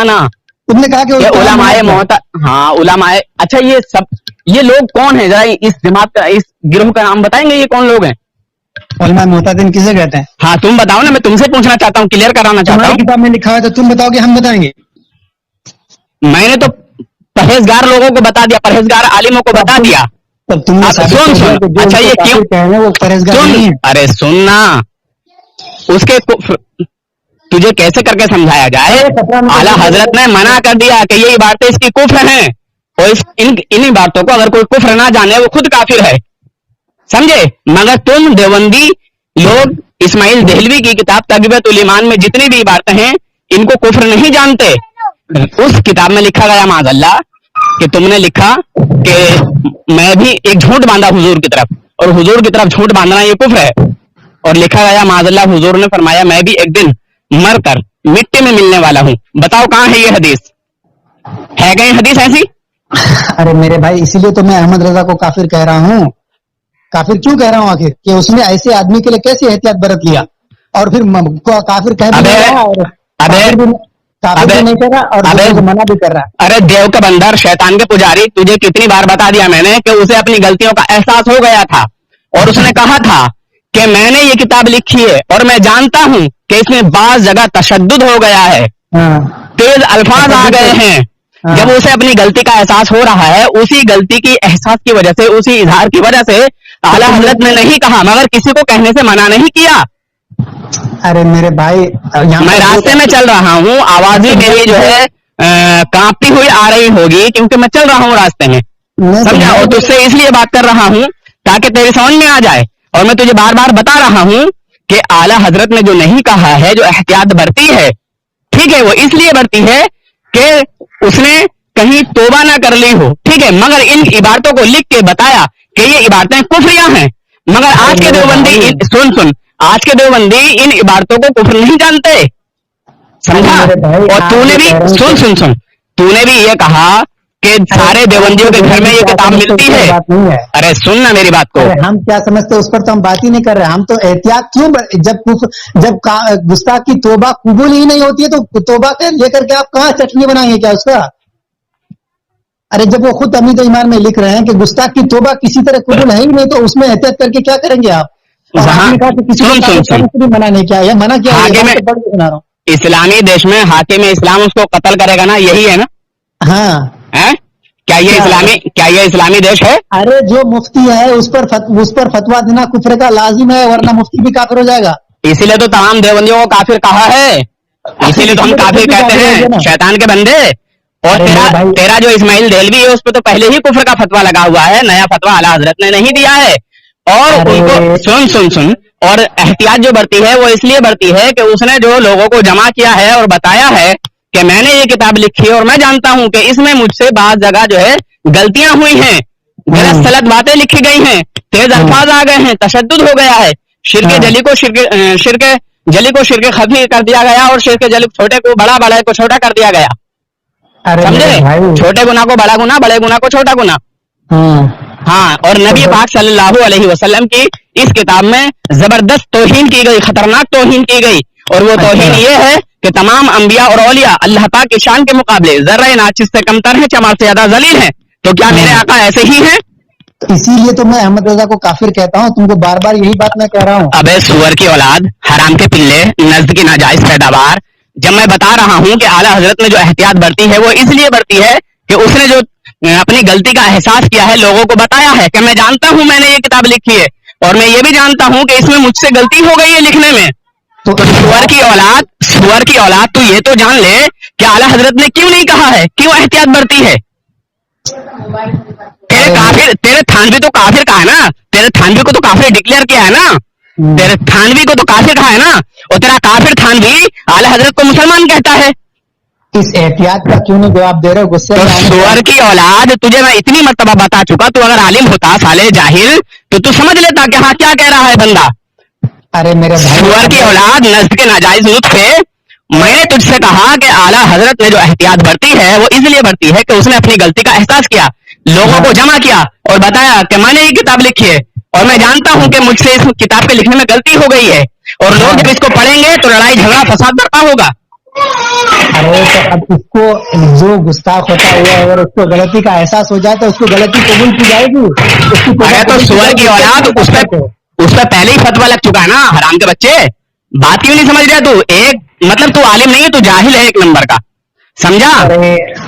ना तुमने कहा कि उलमाए मोहता, हाँ उलमाए। अच्छा, ये लोग कौन है? जरा इस जमात का, इस गिरोह का नाम बताएंगे, ये कौन लोग हैं? उलमाए मोहतातिन किसे कहते हैं? हाँ, तुम बताओ ना, मैं तुमसे पूछना चाहता हूँ, क्लियर कराना चाहता हूँ। किताब में लिखा है तो तुम बताओगे, हम बताएंगे? मैंने तो परहेजगार लोगों को बता दिया, परहेजगार आलिमों को बता दिया। तब तुमने सुन, अच्छा ये क्यों कहने वो परहेजगार नहीं है? अरे सुनना, उसके तुझे कैसे करके समझाया जाए? आला हजरत ने मना कर दिया कि ये बातें इसकी कुफ्र हैं, और इन बातों को अगर कोई कुफ्र ना जाने वो खुद काफिर है, समझे। मगर तुम देवबंदी लोग इस्माइल देहलवी की किताब तक़वियतुल ईमान में जितनी भी बातें हैं, इनको कुफ्र नहीं जानते। उस किताब में लिखा गया माज़अल्लाह कि तुमने लिखा कि मैं भी एक झूठ बांधा हुजूर की तरफ, और हुजूर की तरफ झूठ बांधना ये कुफ्र है। اور لکھا گیا معاذاللہ حضور نے فرمایا میں بھی ایک دن مر کر مٹی میں ملنے والا ہوں. بتاؤ کہاں ہے یہ حدیث؟ ہے کہیں حدیث ایسی؟ ارے میرے بھائی اسی لیے تو میں احمد رضا کو کافر کہہ رہا ہوں. کافر کیوں کہہ رہا ہوں آخر؟ کہ اس نے ایسے آدمی کے لیے کیسے احتیاط برت لیا اور پھر کافر کہہ بھی رہا اور کافر بھی نہیں کر رہا اور منع بھی کر رہا. ارے دیو کا بندر، شیطان کے پجاری، تجھے کتنی بار بتا دیا میں نے کہ اسے اپنی غلطیوں کا احساس ہو گیا تھا اور اس نے کہا تھا کہ میں نے یہ کتاب لکھی ہے اور میں جانتا ہوں کہ اس میں بعض جگہ تشدد ہو گیا ہے، تیز الفاظ آ گئے ہیں. جب اسے اپنی غلطی کا احساس ہو رہا ہے، اسی غلطی کی احساس کی وجہ سے، اسی اظہار کی وجہ سے اعلیٰ حضرت نے نہیں کہا مگر کسی کو کہنے سے منع نہیں کیا. ارے میرے بھائی میں راستے میں چل رہا ہوں، آواز بھی میری جو ہے کانپتی ہوئی آ رہی ہوگی کیونکہ میں چل رہا ہوں راستے میں، سمجھا؟ اور تجھ سے اس لیے بات کر رہا ہوں تاکہ تیری سمجھ میں آ جائے. اور میں تجھے بار بار بتا رہا ہوں کہ اعلیٰ حضرت نے جو نہیں کہا ہے، جو احتیاط برتی ہے، ٹھیک ہے، وہ اس لیے برتی ہے کہ اس نے کہیں توبہ نہ کر لی ہو، ٹھیک ہے، مگر ان عبارتوں کو لکھ کے بتایا کہ یہ عبارتیں کفریاں ہیں. مگر آج کے دیوبندی سن آج کے دیوبندی ان عبارتوں کو کفر نہیں جانتے، سمجھا؟ اور تو نے بھی تو نے بھی یہ کہا کہ سارے دیوبندیوں کے گھر میں یہ کتاب ملتی ہے. ارے سن نا میری بات کو. ہم کیا سمجھتے اس پر تو ہم بات ہی نہیں کر رہے. ہم تو احتیاط کیوں جب گستاخ کی توبہ قبول ہی نہیں ہوتی ہے تو توبہ لے کر کے آپ کہاں چٹنی بنائیں گے کیا اس کا؟ ارے جب وہ خود امید ایمان میں لکھ رہے ہیں کہ گستاخ کی توبہ کسی طرح قبول ہے ہی نہیں تو اس میں احتیاط کر کے کیا کریں گے آپ؟ منع نہیں کیا ہے، منع کیا اسلامی دیش میں حاکم اسلام اس کو قتل کرے گا نا، یہی ہے نا؟ ہاں. کیا یہ اسلامی دیش ہے؟ ارے جو مفتی ہے اس پر فتوا دینا کفر کا لازم ہے، ورنہ مفتی بھی کافر ہو جائے گا. اسی لیے تو تمام دیوبندیوں کو کافر کہا ہے، اسی لیے تو ہم کافر کہتے ہیں، شیطان کے بندے. اور تیرا جو اسماعیل دہلوی ہے اس پہ تو پہلے ہی کفر کا فتوا لگا ہوا ہے، نیا فتوا اعلیٰ حضرت نے نہیں دیا ہے. اور ان کو سن اور احتیاط جو برتی ہے وہ اس لیے برتی ہے کہ اس نے جو لوگوں کو جمع کیا ہے اور بتایا ہے کہ میں نے یہ کتاب لکھی ہے اور میں جانتا ہوں کہ اس میں مجھ سے بعض جگہ جو ہے غلطیاں ہوئی ہیں، غلط سلط باتیں لکھی گئی ہیں، تیز الفاظ آ گئے ہیں، تشدد ہو گیا ہے، شرک جلی کو شرک خفی کر دیا گیا اور شرک جلی چھوٹے کو بڑا، بڑے کو چھوٹا کر دیا گیا. سمجھے؟ چھوٹے گناہ کو بڑا گناہ، بڑے گناہ کو چھوٹا گناہ. ہاں. اور نبی پاک صلی اللہ علیہ وسلم کی اس کتاب میں زبردست توہین کی گئی، خطرناک توہین کی گئی. اور وہ توہین یہ ہے کہ تمام انبیاء اور اولیاء اللہ پاک کی شان کے مقابلے ذرہ ناچز سے کمتر ہیں، چمار سے زیادہ ذلیل ہیں. تو کیا میرے آقا ایسے ہی ہیں؟ اسی لیے تو میں احمد رضا کو کافر کہتا ہوں، تم کو بار بار یہی بات میں کہہ رہا ہوں. ابے سور کی اولاد، حرام کے پلے، نزد کی ناجائز پیداوار. جب میں بتا رہا ہوں کہ اعلیٰ حضرت نے جو احتیاط برتی ہے وہ اس لیے برتی ہے کہ اس نے جو اپنی غلطی کا احساس کیا ہے، لوگوں کو بتایا ہے کہ میں جانتا ہوں میں نے یہ کتاب لکھی ہے اور میں یہ بھی جانتا ہوں کہ اس میں مجھ سے غلطی ہو گئی ہے لکھنے میں. تو سور کی اولاد تو یہ تو جان لے کہ اعلیٰ حضرت نے کیوں نہیں کہا ہے، کیوں احتیاط برتی ہے. تیرے تھانوی تو کافر کہا ہے نا، تیرے تھانوی کو تو کافر ڈکلیئر کیا ہے نا، تیرے تھانوی کو تو کافر کہا ہے نا، اور تیرا کافر تھانوی اعلیٰ حضرت کو مسلمان کہتا ہے. اس احتیاط کا کیوں نہیں جواب دے رہے؟ غصے سور کی اولاد، تجھے میں اتنی مرتبہ بتا چکا، تو اگر عالم ہوتا سالے جاہل تو سمجھ لیتا کہ ہاں کیا کہہ رہا ہے بندہ. ارے میرے سور کی اولاد، نزد کے ناجائز نطفے، میں نے تجھ سے کہا کہ اعلیٰ حضرت نے جو احتیاط برتی ہے وہ اس لیے برتی ہے کہ اس نے اپنی غلطی کا احساس کیا، لوگوں کو جمع کیا اور بتایا کہ میں نے یہ کتاب لکھی ہے اور میں جانتا ہوں کہ مجھ سے اس کتاب کے لکھنے میں غلطی ہو گئی ہے اور لوگ جب اس کو پڑھیں گے تو لڑائی جھگڑا فساد برپا ہوگا. ارے تو اب اس کو جو گستاخ ہوتا ہوا اگر اس کو غلطی کا احساس ہو جائے تو اس کو غلطی قبول کی جائے گی. تو سور کی اولاد اس پہ پہلے ہی فتوا لگ چکا ہے نا، حرام کے بچے. بات کیوں نہیں سمجھ رہا تو؟ مطلب تو عالم نہیں ہے، تو جاہل ہے ایک نمبر کا، سمجھا؟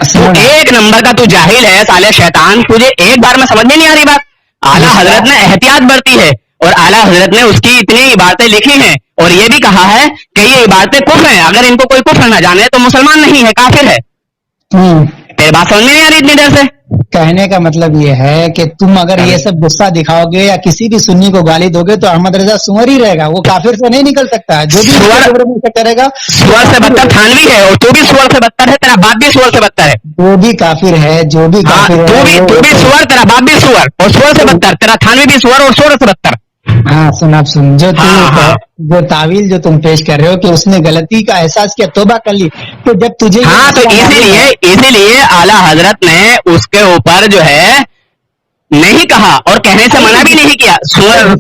تو ایک نمبر کا تو جاہل ہے سالے شیطان. تجھے ایک بار میں سمجھ میں نہیں آ رہی بات. اعلیٰ حضرت نے احتیاط برتی ہے اور اعلیٰ حضرت نے اس کی اتنی عبارتیں لکھی ہیں اور یہ بھی کہا ہے کہ یہ عبارتیں کفر ہیں، اگر ان کو کوئی کفر نہ جانے تو مسلمان نہیں ہے، کافر ہے. تیری بات سمجھ میں نہیں آ رہی اتنی دیر سے؟ کہنے کا مطلب یہ ہے کہ تم اگر یہ سب غصہ دکھاؤ گے یا کسی بھی سنی کو گالی دو گے تو احمد رضا سور ہی رہے گا، وہ کافر سے نہیں نکل سکتا. جو بھی کرے گا سور سے بدتر تھانوی ہے اور تو بھی سور سے بدتر ہے، تیرا باپ بھی سور سے بدتر ہے. وہ بھی کافر ہے، جو بھی کافر ہے، تو بھی سور، تیرا باپ بھی سور اور سور سے بدتر، تیرا تھانوی بھی سور اور سور سے بدتر. हाँ सुन आप सुन जो तुम हाँ। जो तावील जो तुम पेश कर रहे हो कि उसने गलती का एहसास किया तौबा कर ली, तो जब तुझे ये हाँ, तो मसला मालूम है- इसीलिए आला हजरत ने उसके ऊपर जो है नहीं कहा और कहने से मना भी नहीं किया। सुन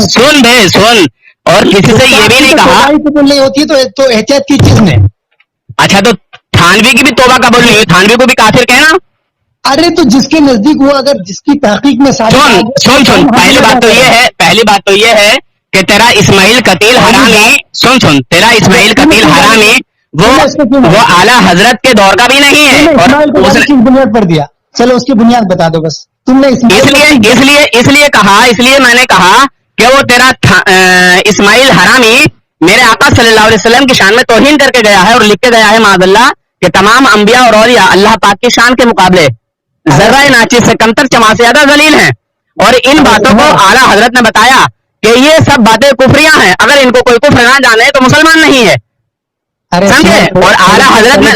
सुन बे सुन, और किसी से ये भी नहीं कहा। कबूल नहीं होती है तो एहतियात की चीज में। अच्छा, तो थानवी की भी तौबा कबूल नहीं हुई, थानवी को भी काफिर कहना। अरे तो जिसके नजदीक हुआ, अगर जिसकी तहकीक में सुन, पहली बात तो ये है कि तेरा इस्माइल कतील हरामी, सुन, तेरा इस्माइल कतील हरामी वो आला हजरत के दौर का भी नहीं है, और उसने बुनियाद पर दिया। चलो उसकी बुनियाद बता दो बस। तुमने इसलिए मैंने कहा कि वो तेरा इस्माइल हरामी मेरे आका सल्लल्लाहु अलैहि वसल्लम की शान में तौहीन करके गया है और लिख के गया है मादल्ला कि तमाम अंबिया और औलिया अल्लाह पाक की शान के मुकाबले जर्रा नाचिस से कमतर चमा से ज्यादा जलील हैं। और इन बातों को आला हजरत ने बताया कि ये सब बातें कुफरियां हैं, अगर इनको कोई कुफ्र ना जाने तो मुसलमान नहीं है, समझे। और आला हजरत ने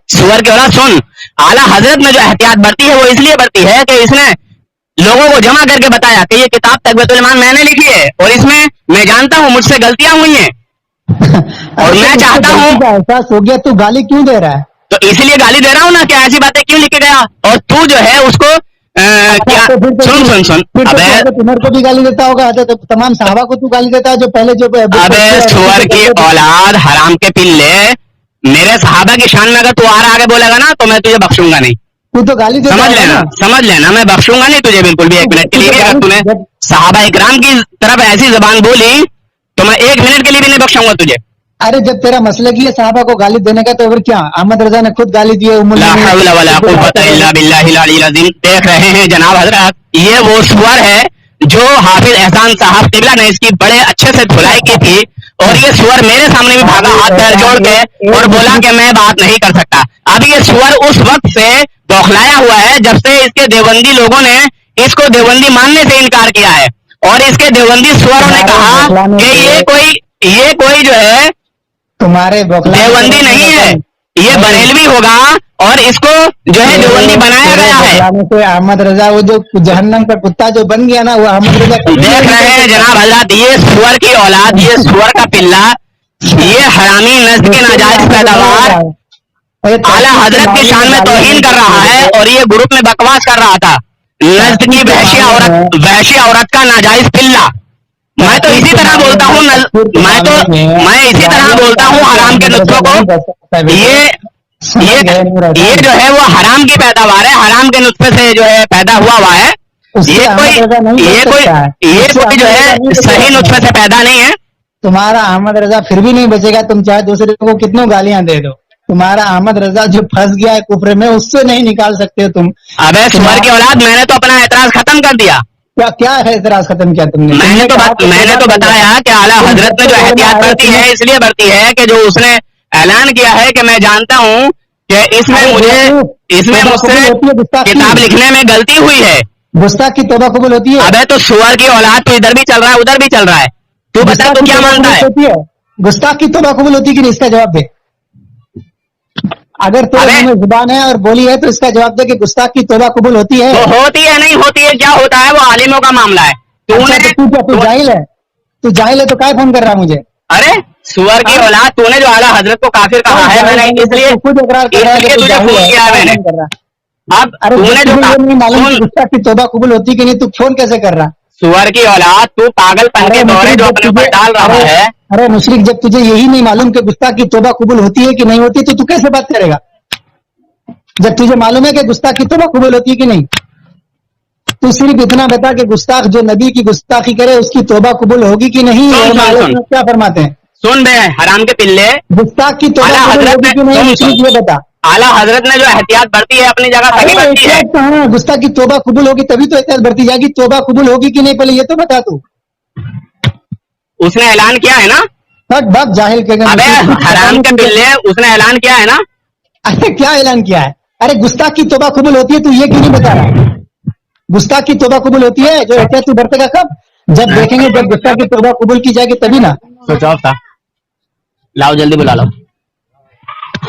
सुअर के औलाद सुन, आला हजरत ने जो एहतियात बरती है वो इसलिए बरती है कि इसने लोगों को जमा करके बताया कि ये किताब तकबीतुल ईमान मैंने लिखी है और इसमें मैं जानता हूँ मुझसे गलतियां हुई हैं और मैं चाहता हूँ। एहसास हो गया, तू गाली क्यों दे रहा है? तो इसीलिए गाली दे रहा हूँ ना कि ऐसी बातें क्यों लिख के गया, और तू जो है उसको क्या सुन अबे उमर को भी गाली देता होगा, तो तमाम साहबा को तू गाली देता है जो पहले जो अबे सुअर की औलाद हराम के पिल्ले, मेरे सहाबा की शान में अगर तू आगे बोलेगा ना तो मैं तुझे बख्शूंगा नहीं। तू तो गाली समझ लेना मैं बख्शूंगा नहीं तुझे बिल्कुल भी। 1 मिनट के लिए भी अगर तूने सहाबा इकराम की तरफ ऐसी जबान बोली तो मैं 1 मिनट के लिए भी नहीं बख्शूंगा तुझे। अरे जब तेरा मसला की है साहबा को गाली देने का, तो फिर क्या अहमद रजा ने खुद गाली दी है। देख रहे हैं जनाब हजरत, ये वो सुअर है जो हाफिज एहसान साहब किबला ने इसकी बड़े अच्छे से धुलाई की थी, और ये सुअर मेरे सामने भी भागा हाथ पैर जोड़ के और बोला कि मैं बात नहीं कर सकता। अब ये सुअर उस वक्त से बौखलाया हुआ है जब से इसके देवबंदी लोगों ने इसको देवबंदी मानने से इनकार किया है, और इसके देवबंदी सुअरों ने कहा कि ये कोई जो है तुम्हारे देवबंदी नहीं है, ये बरेलवी होगा और इसको जो है देवबंदी बनाया गया है। तो अहमद रजा वो जो जहन्नम का कुत्ता जो बन गया ना, वो अहमद रजा देख रहे हैं जनाब हजरत, ये सुअर की औलाद, ये सुअर का पिल्ला, ये हरामी नस्ल के नाजायज पैदावार आला हजरत की शान में तौहीन कर रहा है, और ये ग्रुप में बकवास कर रहा था। नस्ल की वहशी औरत का नाजायज पिल्ला। मैं तो इसी तरह बोलता हूँ मैं इसी तरह बोलता हूँ हराम के नुस्खों को। ये जो है वो हराम की पैदावार है, हराम के नुस्खे से जो है पैदा हुआ है। ये कोई जो है सही नुस्खे से पैदा नहीं है। तुम्हारा अहमद रजा फिर भी नहीं बचेगा, तुम चाहे दूसरे को कितनों गालियां दे दो। तुम्हारा अहमद रजा जो फंस गया है कुफर में, उससे नहीं निकाल सकते हो तुम। अबे सुअर की औलाद, मैंने तो अपना एतराज खत्म कर दिया। क्या है एतराज खत्म किया तुमने? मैंने तो बताया कि आला हजरत ने जो एहतियात बरती है इसलिए बरती है कि जो उसने ऐलान किया है कि मैं जानता हूँ कि इसमें मुझसे किताब लिखने में गलती हुई है। गुस्ताख की तौबा कबूल होती है? अबे तो सुअर की औलाद तो इधर भी चल रहा है उधर भी चल रहा है, तू बता तू क्या मानता है? गुस्ताख की तौबा कबूल होती है कि नहीं, इसका जवाब दे। अगर तो जुबान है और बोली है तो इसका जवाब दे कि गुस्ताख की तौबा कबूल होती है। तो होती है नहीं होती है, क्या होता है वो आलिमों का मामला है। तू जाहिल है? तू जाहिल है तो क्या फोन कर रहा मुझे? अरे सुअर की औलाद, तूने जो आला हजरत को काफिर कहा है, मैंने इसलिए तुझे फोन किया है मैंने। अब तूने जो मालूम गुस्ताख की तौबा कबूल होती है कि नहीं, तू फोन कैसे कर रहा? सुअर की औलाद, तू पागलपन के दौरे जो अपने ऊपर डाल रहा है। अरे मुशरिक, जब तुझे यही नहीं मालूम कि गुस्ताख की तौबा कबूल होती है कि नहीं होती, तो तू कैसे बात करेगा? जब तुझे मालूम है कि गुस्ताख की तौबा कबूल होती है कि नहीं, तू सिर्फ इतना बता कि गुस्ताख जो नबी की गुस्ताखी करे उसकी तौबा कबूल होगी कि नहीं। क्या फरमाते हैं? सुन बे हराम के पिल्ले, गुस्ताख की तौबा कबूल होगी कि नहीं, ये बता। आला हजरत ने जो एहतियात बरती है अपनी जगह सही बरती है। गुस्ताख की तौबा कबूल होगी तभी तो एहतियात बरती जाएगी। तौबा कबूल होगी कि नहीं पहले ये तो बता तू। उसने ऐलान किया है ना? बाप जाहिल के अबे हराम के पिल्ले, उसने ऐलान किया है ना? अरे क्या ऐलान किया है? अरे गुस्ताख की तौबा कबूल होती है, तू ये क्यों नहीं बता रहा? गुस्ताख की तौबा कबूल होती है जो एहतियात तू बरतेगा कब? जब देखेंगे, जब गुस्ताख की तौबा कबूल की जाएगी तभी ना। सोच ऑफ था, लाओ जल्दी बुला लो।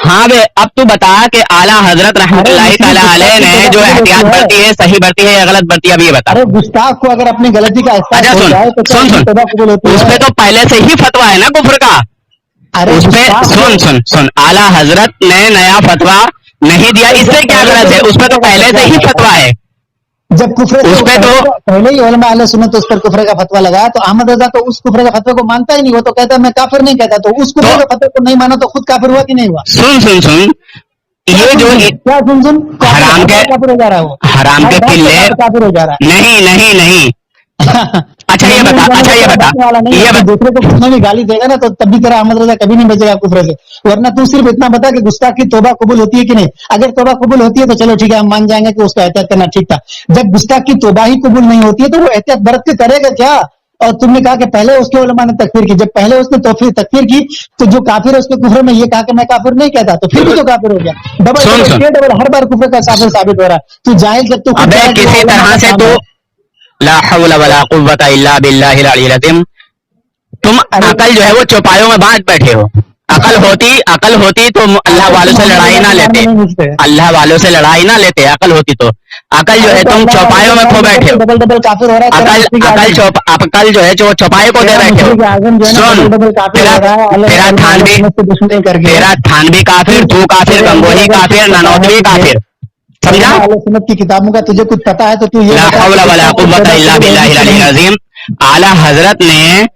ہاں بے اب تو بتا کہ اعلیٰ حضرت رحمۃ اللہ تعالیٰ علیہ نے جو احتیاط برتی ہے صحیح برتی ہے یا غلط برتی ہے اب یہ بتا. ارے گستاخ کو اگر اپنی غلطی کا احساس اچھا ہو جائے تو کیا سن اس کی توبہ قبول ہوتی اس ہے؟ پہ تو پہلے سے ہی فتویٰ ہے نا کفر کا. ارے اس پہ سن اعلیٰ حضرت نے نیا فتویٰ نہیں دیا, اس سے کیا غلط ہے؟ اس پہ تو پہلے سے ہی فتویٰ ہے. جب کفر اس پہ تو پہلے ہی علماء اہل سنت اس پر کفر کا فتویٰ لگایا تو احمد رضا تو اس کفر کا فتویٰ کو مانتا ہی نہیں, وہ تو کہتا ہے میں کافر نہیں کہتا, تو اس کفر کا فتویٰ کو نہیں مانا تو خود کافر ہوا کہ نہیں ہوا؟ سن یہ جو کیا سن حرام کے کافر ہو جا رہا ہے وہ, حرام کے قلے کافر ہو جا رہا ہے. نہیں اچھا یہ بتا دوسرے کو کتنا بھی گالی دے گا نا تو تب بھی تیرا احمد رضا کبھی نہیں بچے گا کفر سے, ورنہ تو صرف اتنا بتا کہ گستاخ کی توبہ قبول ہوتی ہے کہ نہیں. اگر توبہ قبول ہوتی ہے تو چلو ٹھیک ہے, ہم مان جائیں گے کہ اس کا احتیاط کرنا ٹھیک تھا. جب گستاخ کی توبہ ہی قبول نہیں ہوتی ہے تو وہ احتیاط برت کے کرے گا کیا؟ اور تم نے کہا کہ پہلے اس کے علماء نے تکفیر کی, جب پہلے اس نے تکفیر کی تو جو کافر ہے اس کے کفر میں یہ کہا کہ میں کافر نہیں کہتا, تو پھر بھی تو کافر ہو گیا. ڈبل ہر بار کفر کا کافر ثابت ہو رہا ہے. تو جاہل جب تو کسی طرح سے تو لا حول ولا قوت الا باللہ العلی العظیم, تم عقل جو ہے وہ چوپایوں میں بانٹ بیٹھے ہو. عقل ہوتی تو اللہ والوں سے لڑائی نہ لیتے, اللہ والوں سے لڑائی نہ لیتے. عقل ہوتی تو عقل جو ہے تم چوپایوں میں کھو بیٹھے ہو. ڈبل ڈبل کافر ہو رہا ہے. عقل جو ہے جو چوپائے کو دے بیٹھے ہو. سن تیرا تھانوی کافر, تو کافر, گنگوہی کافر, نانوتوی کافر, سمجھا؟ سنت کی کتابوں کا تجھے کچھ پتا ہے تو تو یہ لا حول ولا قوت الا باللہ العلی العظیم. اعلیٰ حضرت نے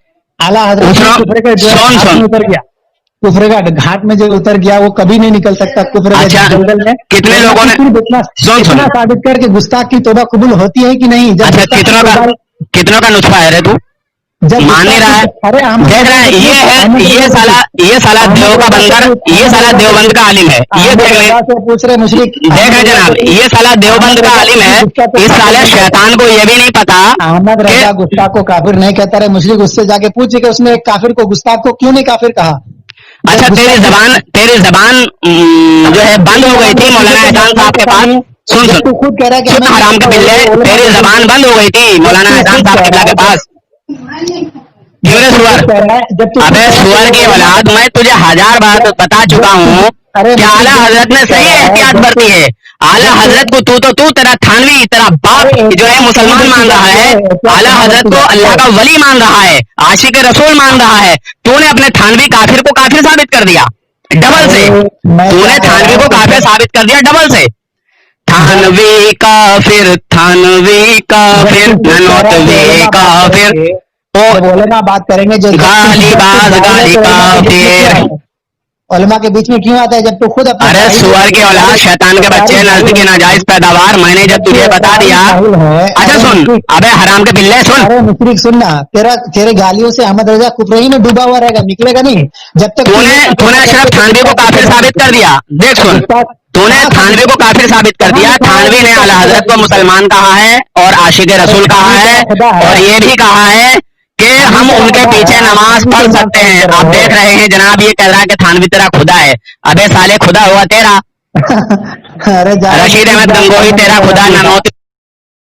اعلیٰ حضرت اتر گیا, کفر کا گھاٹ میں جو اتر گیا وہ کبھی نہیں نکل سکتا. کفر کے جنگل میں کتنے لوگوں نے اتنا ثابت کر کے گستاخ کی توبہ قبول ہوتی ہے کہ نہیں. کتنوں کا نسخہ ہے رے تو مان نہیں رہا ہے؟ دیکھ رہا ہے یہ سالہ دیو کا بندر, یہ سالہ دیوبند کا عالم ہے. یہ پوچھ رہے مشرک, دیکھ رہے جناب, یہ سالہ دیوبند کا عالم ہے. اس سالے شیطان کو یہ بھی نہیں پتا. احمد رضا گستاخ کو کافر نہیں کہتا رہے مشرک, اس سے جا کے پوچھے کہ اس نے ایک کافر کو گستاخ کو کیوں نہیں کافر کہا. اچھا تیری زبان جو ہے بند ہو گئی تھی مولانا احسان صاحب کے پاس. سن خود کہہ رہا ہے کہ حرام کے بلے, تیری زبان بند ہو گئی تھی مولانا احسان صاحب کے پاس. ابے سور کی اولاد, میں تجھے 1000 بار بتا چکا ہوں کہ اعلیٰ حضرت نے صحیح احتیاط برتی ہے. اعلیٰ حضرت کو تو تیرا تھانوی, تیرا باپ جو ہے مسلمان مان رہا ہے, اعلیٰ حضرت کو اللہ کا ولی مان رہا ہے, عاشق رسول مان رہا ہے. تو نے اپنے تھانوی کافر کو کافر ثابت کر دیا ڈبل سے. تو نے تھانوی کو کافر ثابت کر دیا ڈبل سے. تھانوی کافر, تھانوی کافر, ننوتوی کافر, بولے نا بات کریں گے جو گالی باز, گالی کافر. علماء کے بیچ میں کیوں آتا ہے جب تو خود اپنا, ارے سور کے اولاد, شیطان کے بچے, نزد کی ناجائز پیداوار, میں نے جب تجھے بتا دیا. اچھا سن, ابے حرام کے بلے سن. ارے مشرک سننا, تیرے گالیوں سے احمد رضا کفر ہی میں ڈوبا ہوا رہے گا, نکلے گا نہیں جب تک. تو نے اشرف تھانوی کو کافر ثابت کر دیا. دیکھ سن, تو نے تھانوی کو کافر ثابت کر دیا. تھانوی نے اعلیٰ حضرت کو مسلمان کہا ہے اور عاشق رسول کہا ہے, اور یہ بھی کہا ہے کہ ہم ان کے پیچھے نماز پڑھ سکتے ہیں. آپ دیکھ رہے ہیں جناب, یہ کہہ رہا ہے کہ تھانوی تیرا خدا ہے. ابے سالے خدا ہوا تیرا, رشید احمد گنگوہی تیرا خدا, نانوتوی